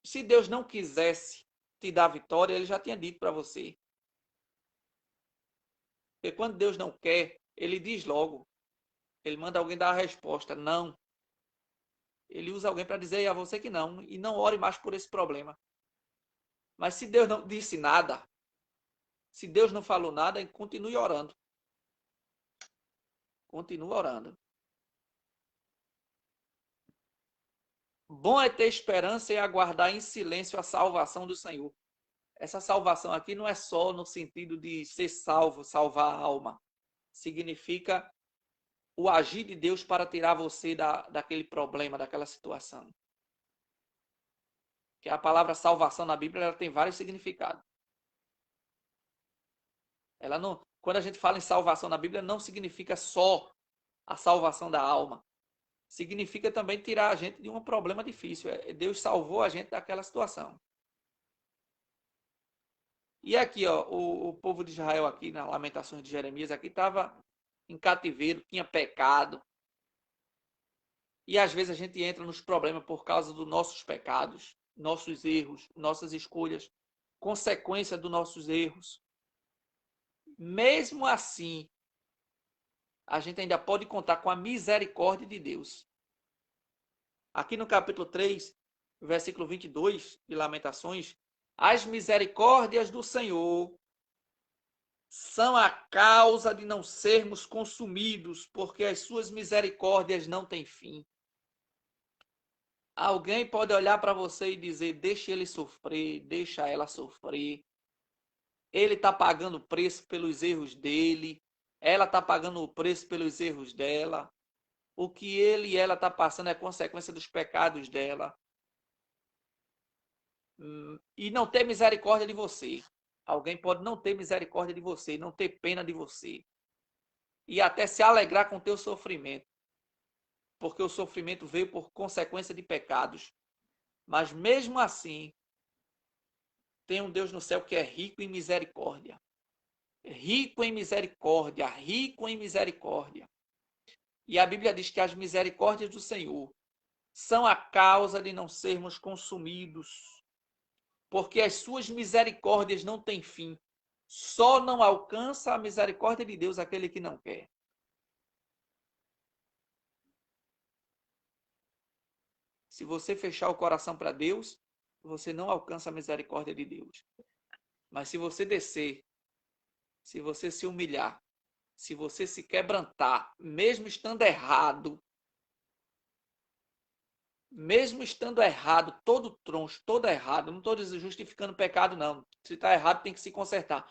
Se Deus não quisesse te dar vitória, ele já tinha dito para você. Porque quando Deus não quer, ele diz logo. Ele manda alguém dar a resposta. Não. Ele usa alguém para dizer a você que não. E não ore mais por esse problema. Mas se Deus não disse nada, se Deus não falou nada, continue orando. Continue orando. Bom é ter esperança e aguardar em silêncio a salvação do Senhor. Essa salvação aqui não é só no sentido de ser salvo, salvar a alma. Significa o agir de Deus para tirar você daquele problema, daquela situação. Que a palavra salvação na Bíblia ela tem vários significados. Ela não, quando a gente fala em salvação na Bíblia, não significa só a salvação da alma. Significa também tirar a gente de um problema difícil. Deus salvou a gente daquela situação. E aqui, ó, o povo de Israel aqui, nas Lamentações de Jeremias, aqui estava em cativeiro, tinha pecado. E às vezes a gente entra nos problemas por causa dos nossos pecados, nossos erros, nossas escolhas, consequência dos nossos erros. Mesmo assim, a gente ainda pode contar com a misericórdia de Deus. Aqui no capítulo 3, versículo 22 de Lamentações, as misericórdias do Senhor são a causa de não sermos consumidos, porque as suas misericórdias não têm fim. Alguém pode olhar para você e dizer, deixa ele sofrer, deixa ela sofrer. Ele está pagando o preço pelos erros dele, ela está pagando o preço pelos erros dela. O que ele e ela está passando é consequência dos pecados dela. E não ter misericórdia de você. Alguém pode não ter misericórdia de você, não ter pena de você. E até se alegrar com o teu sofrimento. Porque o sofrimento veio por consequência de pecados. Mas mesmo assim, tem um Deus no céu que é rico em misericórdia. Rico em misericórdia, rico em misericórdia. E a Bíblia diz que as misericórdias do Senhor são a causa de não sermos consumidos. Porque as suas misericórdias não têm fim. Só não alcança a misericórdia de Deus aquele que não quer. Se você fechar o coração para Deus, você não alcança a misericórdia de Deus. Mas se você descer, se você se humilhar, se você se quebrantar, mesmo estando errado, todo troncho, todo errado, não estou justificando pecado, não. Se está errado, tem que se consertar.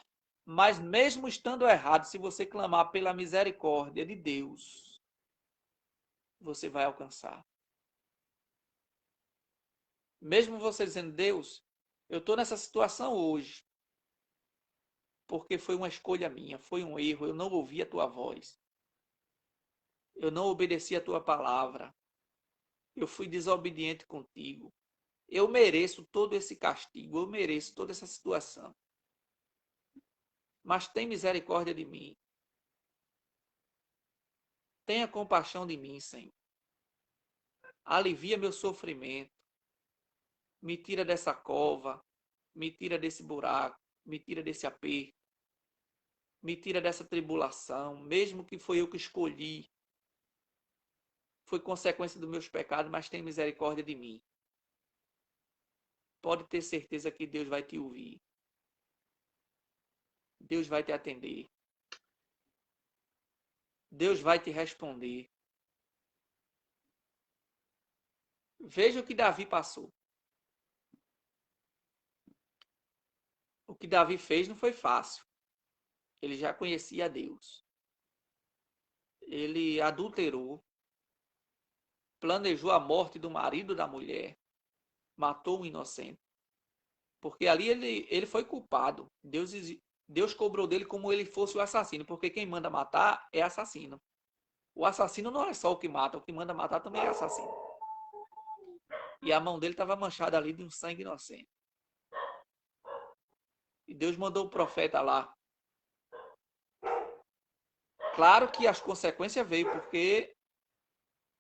Mas mesmo estando errado, se você clamar pela misericórdia de Deus, você vai alcançar. Mesmo você dizendo, Deus, eu estou nessa situação hoje, porque foi uma escolha minha, foi um erro, eu não ouvi a tua voz, eu não obedeci a tua palavra, eu fui desobediente contigo. Eu mereço todo esse castigo, eu mereço toda essa situação. Mas tem misericórdia de mim. Tenha compaixão de mim, Senhor. Alivia meu sofrimento. Me tira dessa cova, me tira desse buraco, me tira desse aperto, me tira dessa tribulação, mesmo que foi eu que escolhi, foi consequência dos meus pecados, mas tem misericórdia de mim. Pode ter certeza que Deus vai te ouvir. Deus vai te atender. Deus vai te responder. Veja o que Davi passou. O que Davi fez não foi fácil. Ele já conhecia Deus. Ele adulterou, planejou a morte do marido da mulher, matou um inocente. Porque ali ele foi culpado. Deus cobrou dele como ele fosse o assassino, porque quem manda matar é assassino. O assassino não é só o que mata, o que manda matar também é assassino. E a mão dele estava manchada ali de um sangue inocente. E Deus mandou o profeta lá. Claro que as consequências veio, porque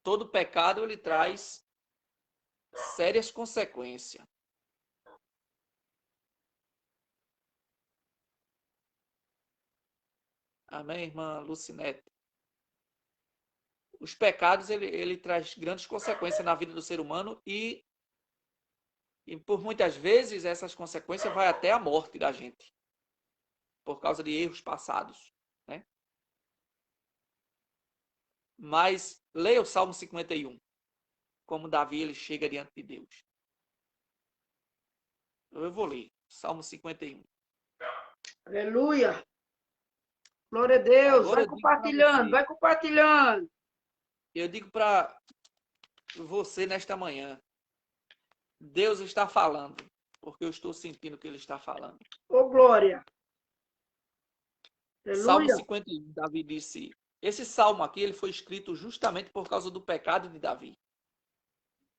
todo pecado ele traz sérias consequências. Amém, irmã Lucinete? Os pecados ele traz grandes consequências na vida do ser humano e por muitas vezes essas consequências vai até a morte da gente por causa de erros passados, né? Mas leia o Salmo 51, como Davi ele chega diante de Deus. Eu vou ler Salmo 51. Aleluia. Glória a Deus. Agora Vai eu digo para compartilhando, você, vai compartilhando. eu digo para você nesta manhã, Deus está falando, porque eu estou sentindo que ele está falando. Ô, glória. Salmo Aleluia. 51, Davi disse, esse salmo aqui ele foi escrito justamente por causa do pecado de Davi.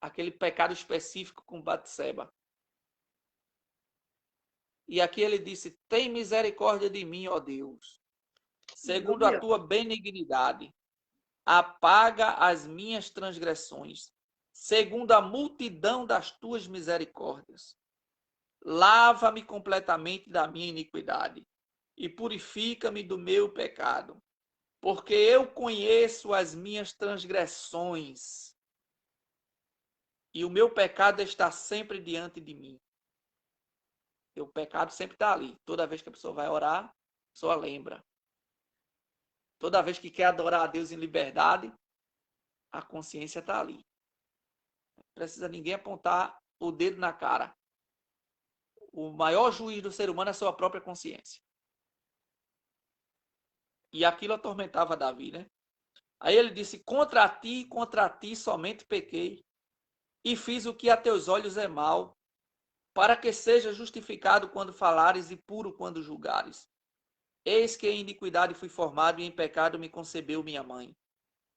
Aquele pecado específico com Batseba. E aqui ele disse, tem misericórdia de mim, ó Deus, segundo a Aleluia. tua benignidade, apaga as minhas transgressões, segundo a multidão das tuas misericórdias. Lava-me completamente da minha iniquidade e purifica-me do meu pecado, porque eu conheço as minhas transgressões e o meu pecado está sempre diante de mim. E o pecado sempre está ali. Toda vez que a pessoa vai orar, a pessoa lembra. Toda vez que quer adorar a Deus em liberdade, a consciência está ali. Não precisa ninguém apontar o dedo na cara. O maior juiz do ser humano é a sua própria consciência. E aquilo atormentava Davi, né? Aí ele disse, contra ti somente pequei, e fiz o que a teus olhos é mal, para que seja justificado quando falares e puro quando julgares. Eis que em iniquidade fui formado e em pecado me concebeu minha mãe.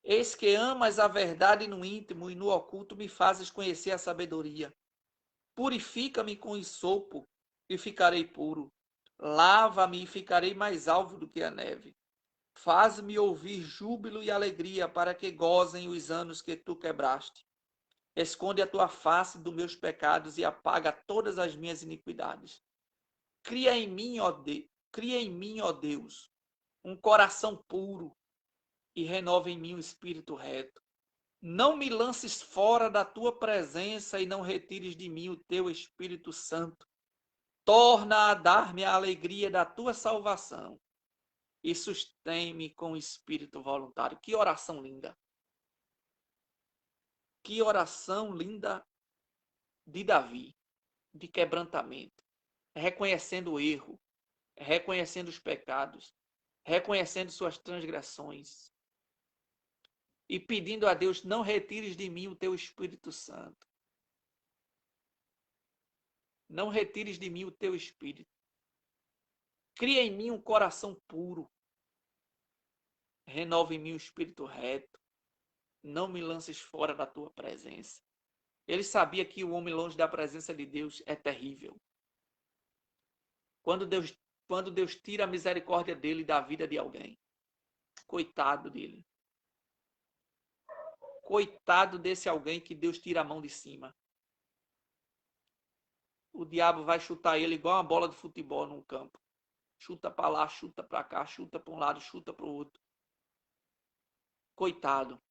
Eis que amas a verdade no íntimo e no oculto me fazes conhecer a sabedoria. Purifica-me com isopo e ficarei puro. Lava-me e ficarei mais alvo do que a neve. Faz-me ouvir júbilo e alegria para que gozem os anos que tu quebraste. Esconde a tua face dos meus pecados e apaga todas as minhas iniquidades. Cria em mim, ó Deus, um coração puro e renova em mim um espírito reto. Não me lances fora da tua presença e não retires de mim o teu Espírito Santo. Torna a dar-me a alegria da tua salvação e sustém-me com o espírito voluntário. Que oração linda! Que oração linda de Davi, de quebrantamento, reconhecendo o erro, reconhecendo os pecados, reconhecendo suas transgressões e pedindo a Deus: não retires de mim o teu Espírito Santo. Não retires de mim o teu Espírito. Cria em mim um coração puro. Renova em mim o espírito reto. Não me lances fora da tua presença. Ele sabia que o homem longe da presença de Deus é terrível. Quando Deus tira a misericórdia dele da vida de alguém, coitado dele. Coitado desse alguém que Deus tira a mão de cima. O diabo vai chutar ele igual uma bola de futebol num campo. Chuta para lá, chuta para cá, chuta para um lado, chuta para o outro. Coitado.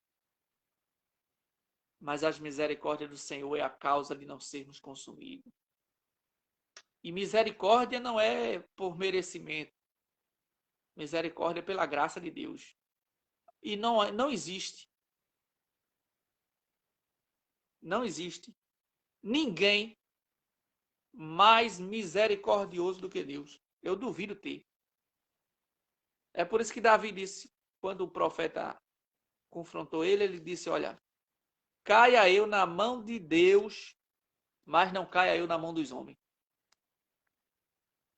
Mas as misericórdias do Senhor é a causa de não sermos consumidos. E misericórdia não é por merecimento. Misericórdia é pela graça de Deus. E não existe. Não existe ninguém mais misericordioso do que Deus. Eu duvido ter. É por isso que Davi disse, quando o profeta confrontou ele, ele disse: olha, caia eu na mão de Deus, mas não caia eu na mão dos homens.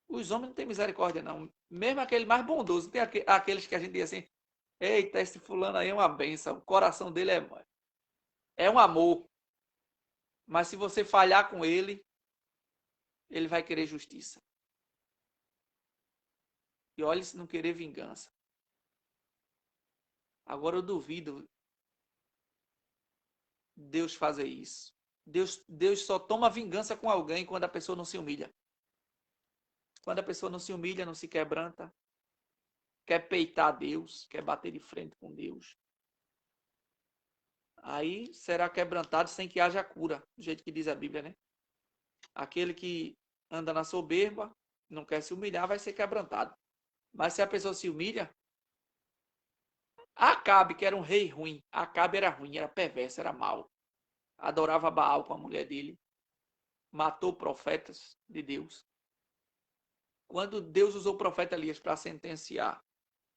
Os homens não têm misericórdia, não. Mesmo aquele mais bondoso. Tem aqueles que a gente diz assim: eita, esse fulano aí é uma bênção. O coração dele é um amor. Mas se você falhar com ele, ele vai querer justiça. E olha se não querer vingança. Agora eu duvido Deus fazer isso. Deus só toma vingança com alguém quando a pessoa não se humilha. Quando a pessoa não se humilha, não se quebranta, quer peitar Deus, quer bater de frente com Deus, aí será quebrantado sem que haja cura, do jeito que diz a Bíblia, né? Aquele que anda na soberba, não quer se humilhar, vai ser quebrantado. Mas se a pessoa se humilha, Acabe, que era um rei ruim, Acabe era ruim, era perverso, era mau, adorava Baal com a mulher dele, matou profetas de Deus. Quando Deus usou o profeta Elias para sentenciar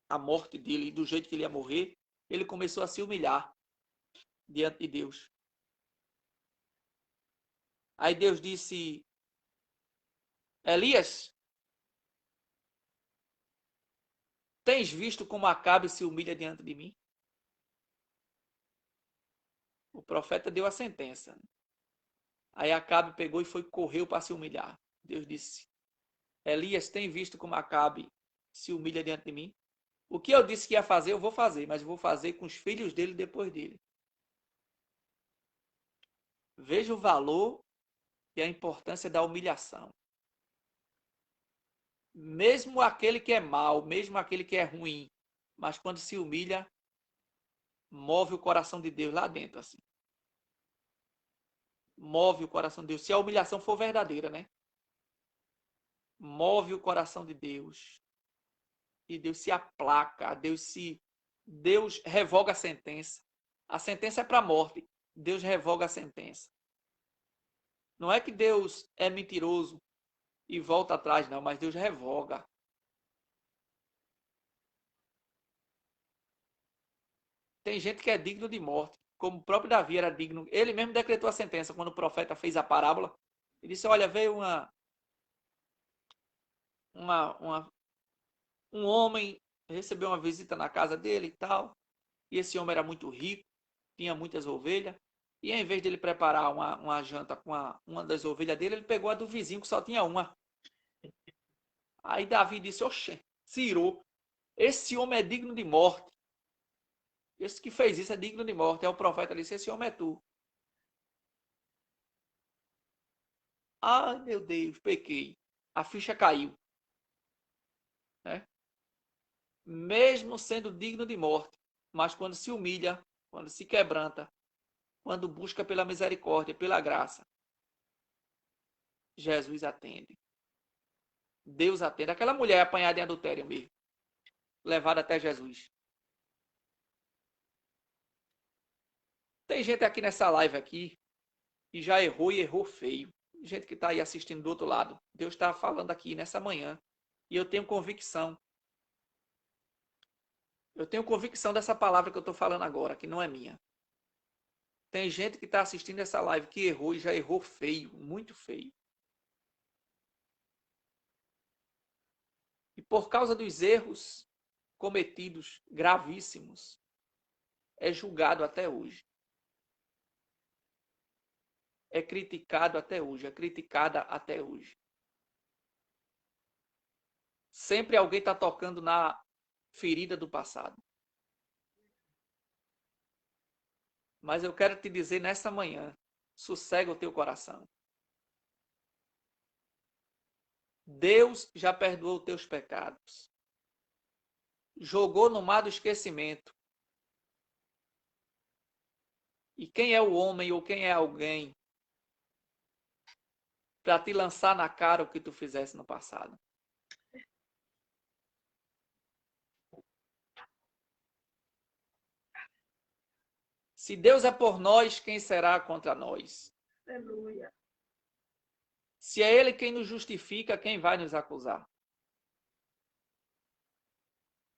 a morte dele e do jeito que ele ia morrer, ele começou a se humilhar diante de Deus. Aí Deus disse: Elias, tens visto como Acabe se humilha diante de mim? O profeta deu a sentença. Aí Acabe pegou e correu para se humilhar. Deus disse: Elias, tem visto como Acabe se humilha diante de mim? O que eu disse que ia fazer, eu vou fazer, mas eu vou fazer com os filhos dele depois dele. Veja o valor e a importância da humilhação. Mesmo aquele que é mau, mesmo aquele que é ruim, mas quando se humilha, move o coração de Deus lá dentro, assim. Move o coração de Deus, se a humilhação for verdadeira, né? Move o coração de Deus. E Deus se aplaca, Deus revoga a sentença. A sentença é para a morte. Deus revoga a sentença. Não é que Deus é mentiroso e volta atrás, não, mas Deus revoga. Tem gente que é digno de morte, como o próprio Davi era digno. Ele mesmo decretou a sentença quando o profeta fez a parábola. Ele disse: olha, veio um homem, recebeu uma visita na casa dele e tal. E esse homem era muito rico, tinha muitas ovelhas. E em vez de ele preparar uma janta com uma das ovelhas dele, ele pegou a do vizinho que só tinha uma. Aí Davi disse: oxê, Ciro, esse homem é digno de morte. Esse que fez isso é digno de morte. Aí o profeta disse: esse homem é tu. Ai, meu Deus, pequei. A ficha caiu. Né? Mesmo sendo digno de morte, mas quando se humilha, quando se quebranta, quando busca pela misericórdia, pela graça, Jesus atende. Deus atende. Aquela mulher apanhada em adultério mesmo, levada até Jesus. Tem gente aqui nessa live aqui que já errou e errou feio. Gente que está aí assistindo do outro lado. Deus está falando aqui nessa manhã E eu tenho convicção. Eu tenho convicção dessa palavra que eu estou falando agora, que não é minha. Tem gente que está assistindo essa live que errou e já errou feio, muito feio. E por causa dos erros cometidos, gravíssimos, é julgado até hoje. É criticado até hoje, é criticada até hoje. Sempre alguém está tocando na ferida do passado. Mas eu quero te dizer nessa manhã, sossega o teu coração. Deus já perdoou os teus pecados. Jogou no mar do esquecimento. E quem é o homem ou quem é alguém para te lançar na cara o que tu fizesse no passado? Se Deus é por nós, quem será contra nós? Aleluia. Se é Ele quem nos justifica, quem vai nos acusar?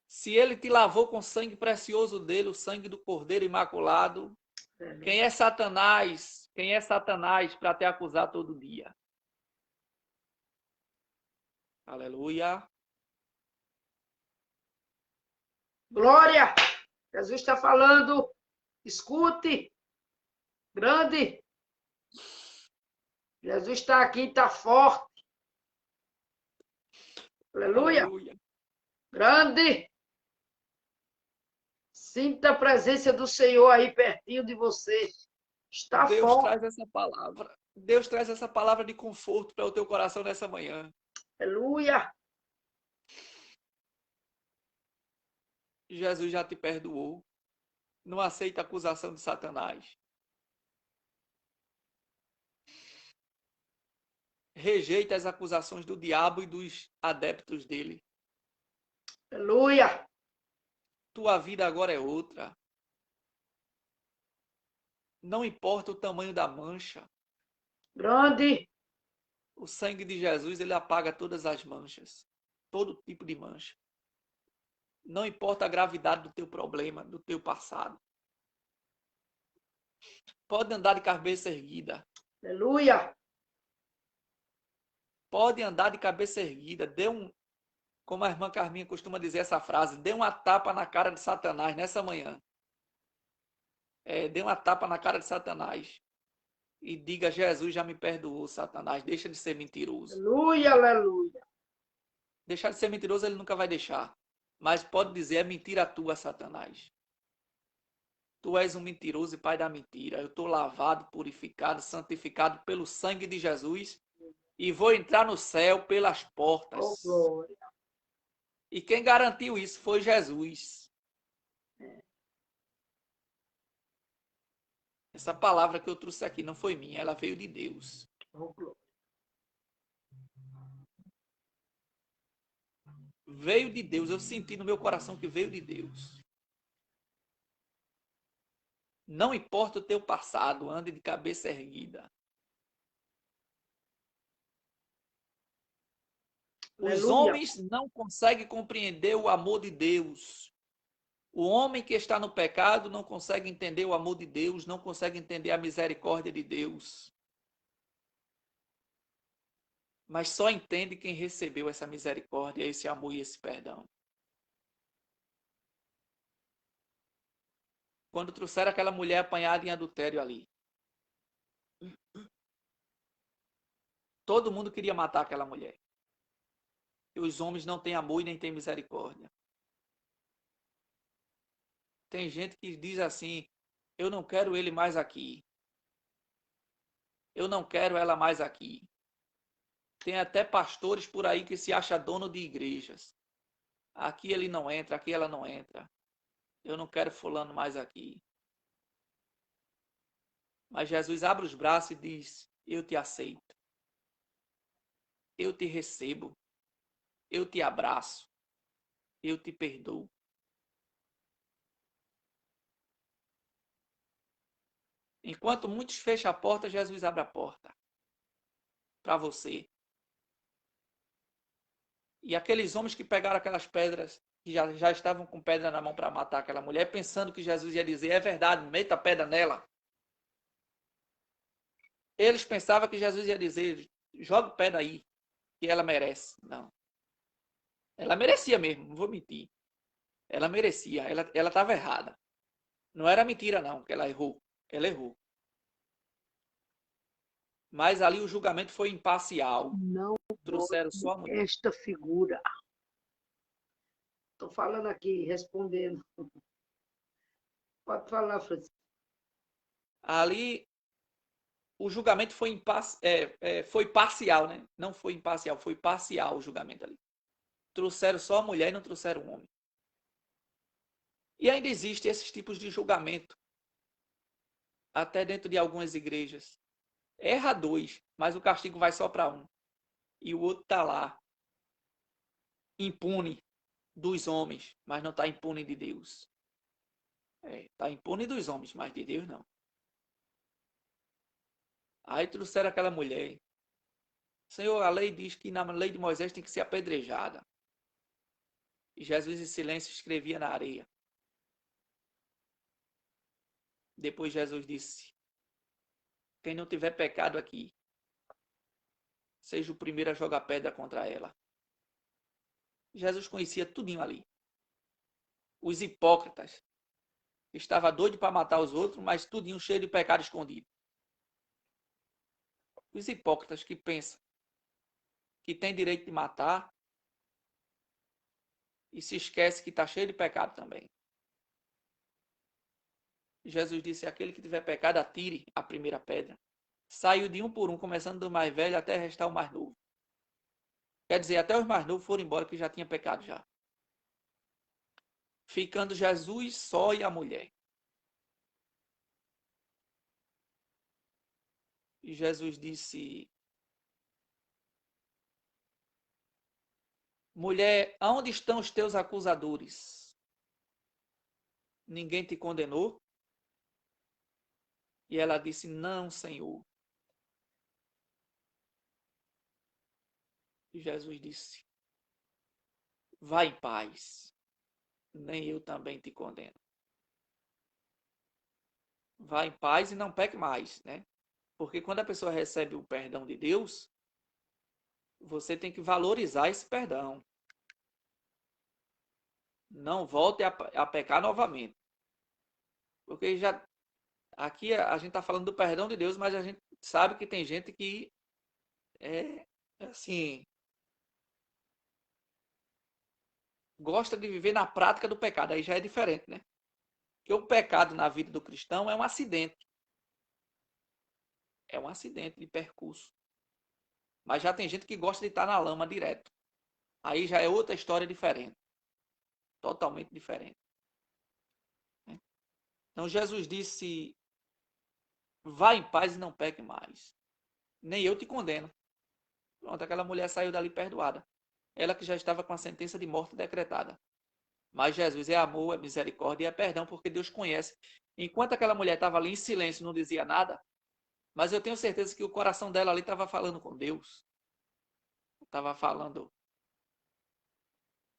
Se Ele te lavou com o sangue precioso dele, o sangue do Cordeiro Imaculado, quem é Satanás? Quem é Satanás para te acusar todo dia? Aleluia. Glória! Jesus está falando. Escute. Grande. Jesus está aqui, está forte. Aleluia. Aleluia. Grande. Sinta a presença do Senhor aí pertinho de você. Está Deus forte. traz essa palavra. Deus traz essa palavra de conforto para o teu coração nessa manhã. Aleluia. Jesus já te perdoou. Não aceita a acusação de Satanás. Rejeita as acusações do diabo e dos adeptos dele. Aleluia. Tua vida agora é outra. Não importa o tamanho da mancha. Grande. O sangue de Jesus, ele apaga todas as manchas. Todo tipo de mancha. Não importa a gravidade do teu problema, do teu passado. Pode andar de cabeça erguida. Aleluia. Pode andar de cabeça erguida. Como a irmã Carminha costuma dizer essa frase, dê uma tapa na cara de Satanás nessa manhã. Dê uma tapa na cara de Satanás. E diga, Jesus já me perdoou, Satanás. Deixa de ser mentiroso. Aleluia, aleluia. Deixar de ser mentiroso ele nunca vai deixar. Mas pode dizer, é mentira tua, Satanás. Tu és um mentiroso e pai da mentira. Eu estou lavado, purificado, santificado pelo sangue de Jesus e vou entrar no céu pelas portas. Oh, glória. E quem garantiu isso foi Jesus. Essa palavra que eu trouxe aqui não foi minha, ela veio de Deus. Oh, glória. Veio de Deus, eu senti no meu coração que veio de Deus. Não importa o teu passado, ande de cabeça erguida. Os homens não conseguem compreender o amor de Deus. O homem que está no pecado não consegue entender o amor de Deus, não consegue entender a misericórdia de Deus. Mas só entende quem recebeu essa misericórdia, esse amor e esse perdão. Quando trouxeram aquela mulher apanhada em adultério ali, todo mundo queria matar aquela mulher. E os homens não têm amor e nem têm misericórdia. Tem gente que diz assim, eu não quero ele mais aqui. Eu não quero ela mais aqui. Tem até pastores por aí que se acham dono de igrejas. Aqui ele não entra, aqui ela não entra. Eu não quero fulano mais aqui. Mas Jesus abre os braços e diz, eu te aceito. Eu te recebo. Eu te abraço. Eu te perdoo. Enquanto muitos fecham a porta, Jesus abre a porta para você. E aqueles homens que pegaram aquelas pedras, que já estavam com pedra na mão para matar aquela mulher, pensando que Jesus ia dizer, é verdade, meta a pedra nela. Eles pensavam que Jesus ia dizer, joga pedra aí, que ela merece. Não. Ela merecia mesmo, não vou mentir. Ela merecia, ela estava errada. Não era mentira não, que ela errou. Ela errou. Mas ali o julgamento foi imparcial. Não Trouxeram só a mulher. esta figura. Estou falando aqui, respondendo. Pode falar, Francisco. Ali o julgamento foi parcial, né? Não foi imparcial, foi parcial o julgamento ali. Trouxeram só a mulher e não trouxeram o homem. E ainda existem esses tipos de julgamento, até dentro de algumas igrejas. Erra dois, mas o castigo vai só para um. E o outro está lá, impune dos homens, mas não está impune de Deus. Está impune dos homens, mas de Deus não. Aí trouxeram aquela mulher. Senhor, a lei diz que na lei de Moisés tem que ser apedrejada. E Jesus em silêncio escrevia na areia. Depois Jesus disse, quem não tiver pecado aqui, seja o primeiro a jogar pedra contra ela. Jesus conhecia tudinho ali. Os hipócritas. Estava doido para matar os outros, mas tudinho cheio de pecado escondido. Os hipócritas que pensam que tem direito de matar e se esquece que está cheio de pecado também. Jesus disse, aquele que tiver pecado, atire a primeira pedra. Saiu de um por um, começando do mais velho até restar o mais novo. Quer dizer, até os mais novos foram embora, que já tinha pecado já. Ficando Jesus só e a mulher. E Jesus disse, mulher, aonde estão os teus acusadores? Ninguém te condenou? E ela disse, não, Senhor. E Jesus disse, vá em paz, nem eu também te condeno. Vá em paz e não peque mais, né? Porque quando a pessoa recebe o perdão de Deus, você tem que valorizar esse perdão. Não volte a pecar novamente. Porque já aqui a gente está falando do perdão de Deus, mas a gente sabe que tem gente que é assim, gosta de viver na prática do pecado. Aí já é diferente, né? Porque o pecado na vida do cristão é um acidente. É um acidente de percurso. Mas já tem gente que gosta de estar na lama direto. Aí já é outra história diferente. Totalmente diferente. Então Jesus disse, vá em paz e não peque mais. Nem eu te condeno. Pronto, aquela mulher saiu dali perdoada. Ela que já estava com a sentença de morte decretada. Mas Jesus é amor, é misericórdia e é perdão, porque Deus conhece. Enquanto aquela mulher estava ali em silêncio, não dizia nada, mas eu tenho certeza que o coração dela ali estava falando com Deus. Estava falando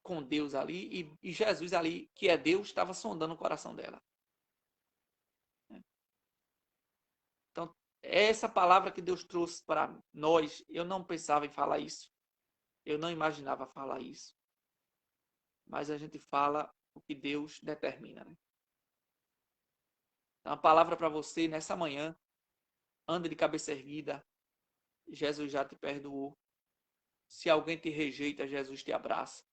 com Deus ali, e Jesus ali, que é Deus, estava sondando o coração dela. Então, essa palavra que Deus trouxe para nós, eu não pensava em falar isso. Eu não imaginava falar isso. Mas a gente fala o que Deus determina, né? Então, a palavra para você nessa manhã, ande de cabeça erguida. Jesus já te perdoou. Se alguém te rejeita, Jesus te abraça.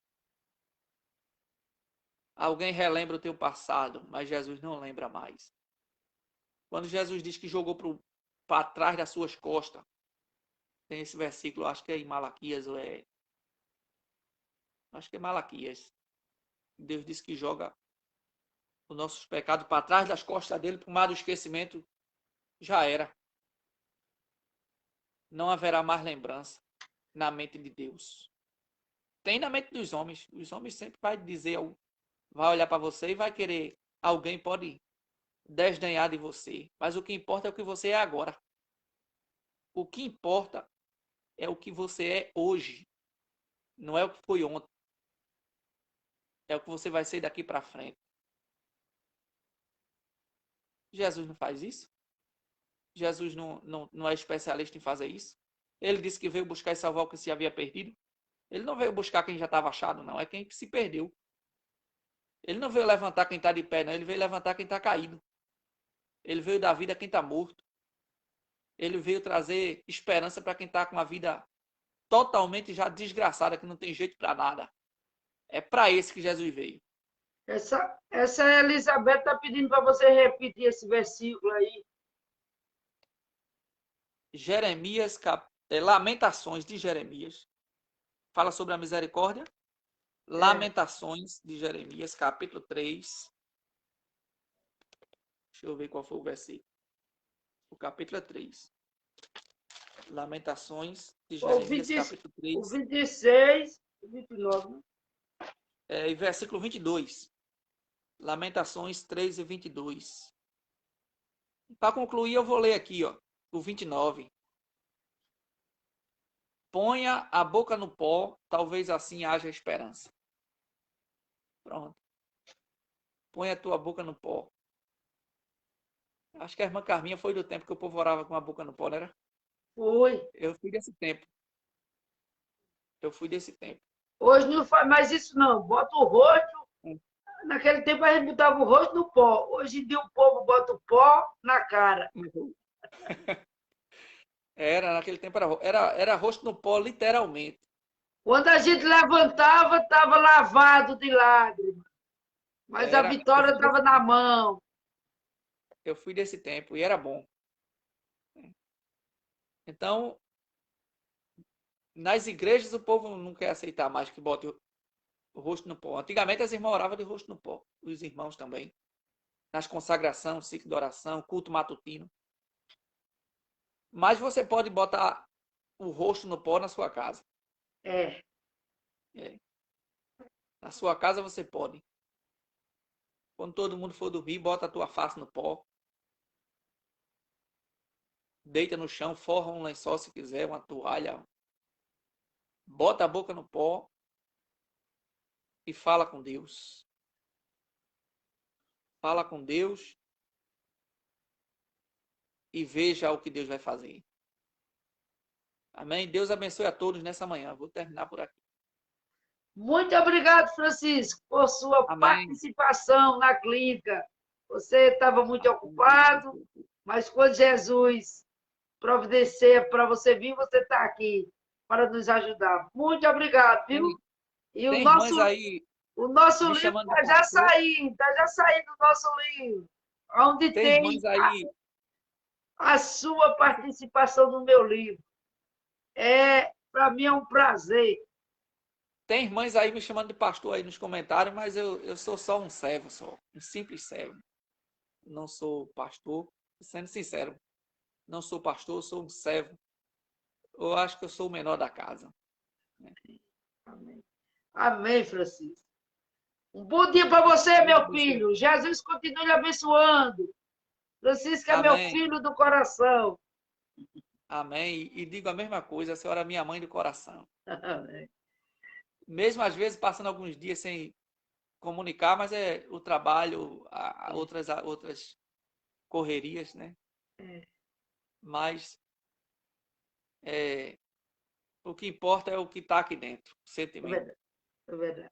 Alguém relembra o teu passado, mas Jesus não lembra mais. Quando Jesus diz que jogou para trás das suas costas, tem esse versículo, acho que é em Malaquias, acho que é Malaquias. Deus diz que joga os nossos pecados para trás das costas dele, para o mar do esquecimento, já era. Não haverá mais lembrança na mente de Deus. Tem na mente dos homens. Os homens sempre vai dizer, vai olhar para você e vai querer, alguém pode desdenhar de você. Mas o que importa é o que você é agora. O que importa é o que você é hoje. não é o que foi ontem. É o que você vai ser daqui para frente. Jesus não faz isso? Jesus não é especialista em fazer isso? Ele disse que veio buscar e salvar o que se havia perdido. Ele não veio buscar quem já estava achado, não. É quem se perdeu. Ele não veio levantar quem está de pé, não. Ele veio levantar quem está caído. Ele veio dar vida a quem está morto. Ele veio trazer esperança para quem está com a vida totalmente já desgraçada, que não tem jeito para nada. É para esse que Jesus veio. Essa Elizabeth está pedindo para você repetir esse versículo aí. Jeremias, Lamentações de Jeremias. Fala sobre a misericórdia. Lamentações de Jeremias, capítulo 3. Deixa eu ver qual foi o versículo. O capítulo é 3. Lamentações de Jeremias, capítulo 3. O 26, o 29, né? E versículo 22. Lamentações 3 e 22. Para concluir, eu vou ler aqui, ó, o 29. Ponha a boca no pó, talvez assim haja esperança. Pronto. Põe a tua boca no pó. Acho que a irmã Carminha foi do tempo que o povo orava com a boca no pó, não era? Foi. Eu fui desse tempo. Hoje não faz mais isso, não. Bota o rosto. Naquele tempo a gente botava o rosto no pó. Hoje em dia o povo bota o pó na cara. Naquele tempo era rosto no pó, literalmente. Quando a gente levantava, estava lavado de lágrimas. Mas a vitória estava na mão. Eu fui desse tempo e era bom. Então, nas igrejas o povo não quer aceitar mais que bote o rosto no pó. Antigamente as irmãs oravam de rosto no pó. Os irmãos também. Nas consagrações, ciclo de oração, culto matutino. Mas você pode botar o rosto no pó na sua casa. É. Na sua casa você pode. Quando todo mundo for dormir, bota a tua face no pó. Deita no chão, forra um lençol se quiser, uma toalha. Bota a boca no pó e fala com Deus. Fala com Deus e veja o que Deus vai fazer. Amém? Deus abençoe a todos nessa manhã. Vou terminar por aqui. Muito obrigado, Francisco, por sua participação na clínica. Você estava muito ocupado, mas quando Jesus providencia para você vir, você está aqui para nos ajudar. Muito obrigado, viu? E o nosso livro está já saindo do nosso livro, onde tem a sua participação no meu livro. Para mim é um prazer. Tem irmãs aí me chamando de pastor aí nos comentários, mas eu sou só um servo, um simples servo. Não sou pastor, sendo sincero. Não sou pastor, sou um servo. Eu acho que eu sou o menor da casa. Amém. Amém, Francisco. Um bom dia para você, meu filho. Jesus continue lhe abençoando. Francisco é meu filho do coração. Amém. E digo a mesma coisa, a senhora é minha mãe do coração. Amém. Mesmo às vezes passando alguns dias sem comunicar, mas é o trabalho, outras correrias, né? Mas o que importa é o que está aqui dentro, o sentimento. É verdade.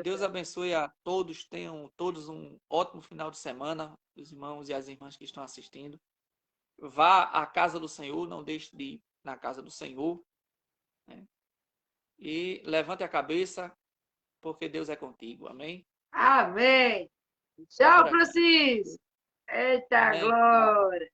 Deus abençoe a todos, tenham todos um ótimo final de semana, os irmãos e as irmãs que estão assistindo. Vá à casa do Senhor, não deixe de ir na casa do Senhor. Né? E levante a cabeça, porque Deus é contigo. Amém? Amém. Tchau, Francisco. Eita, glória.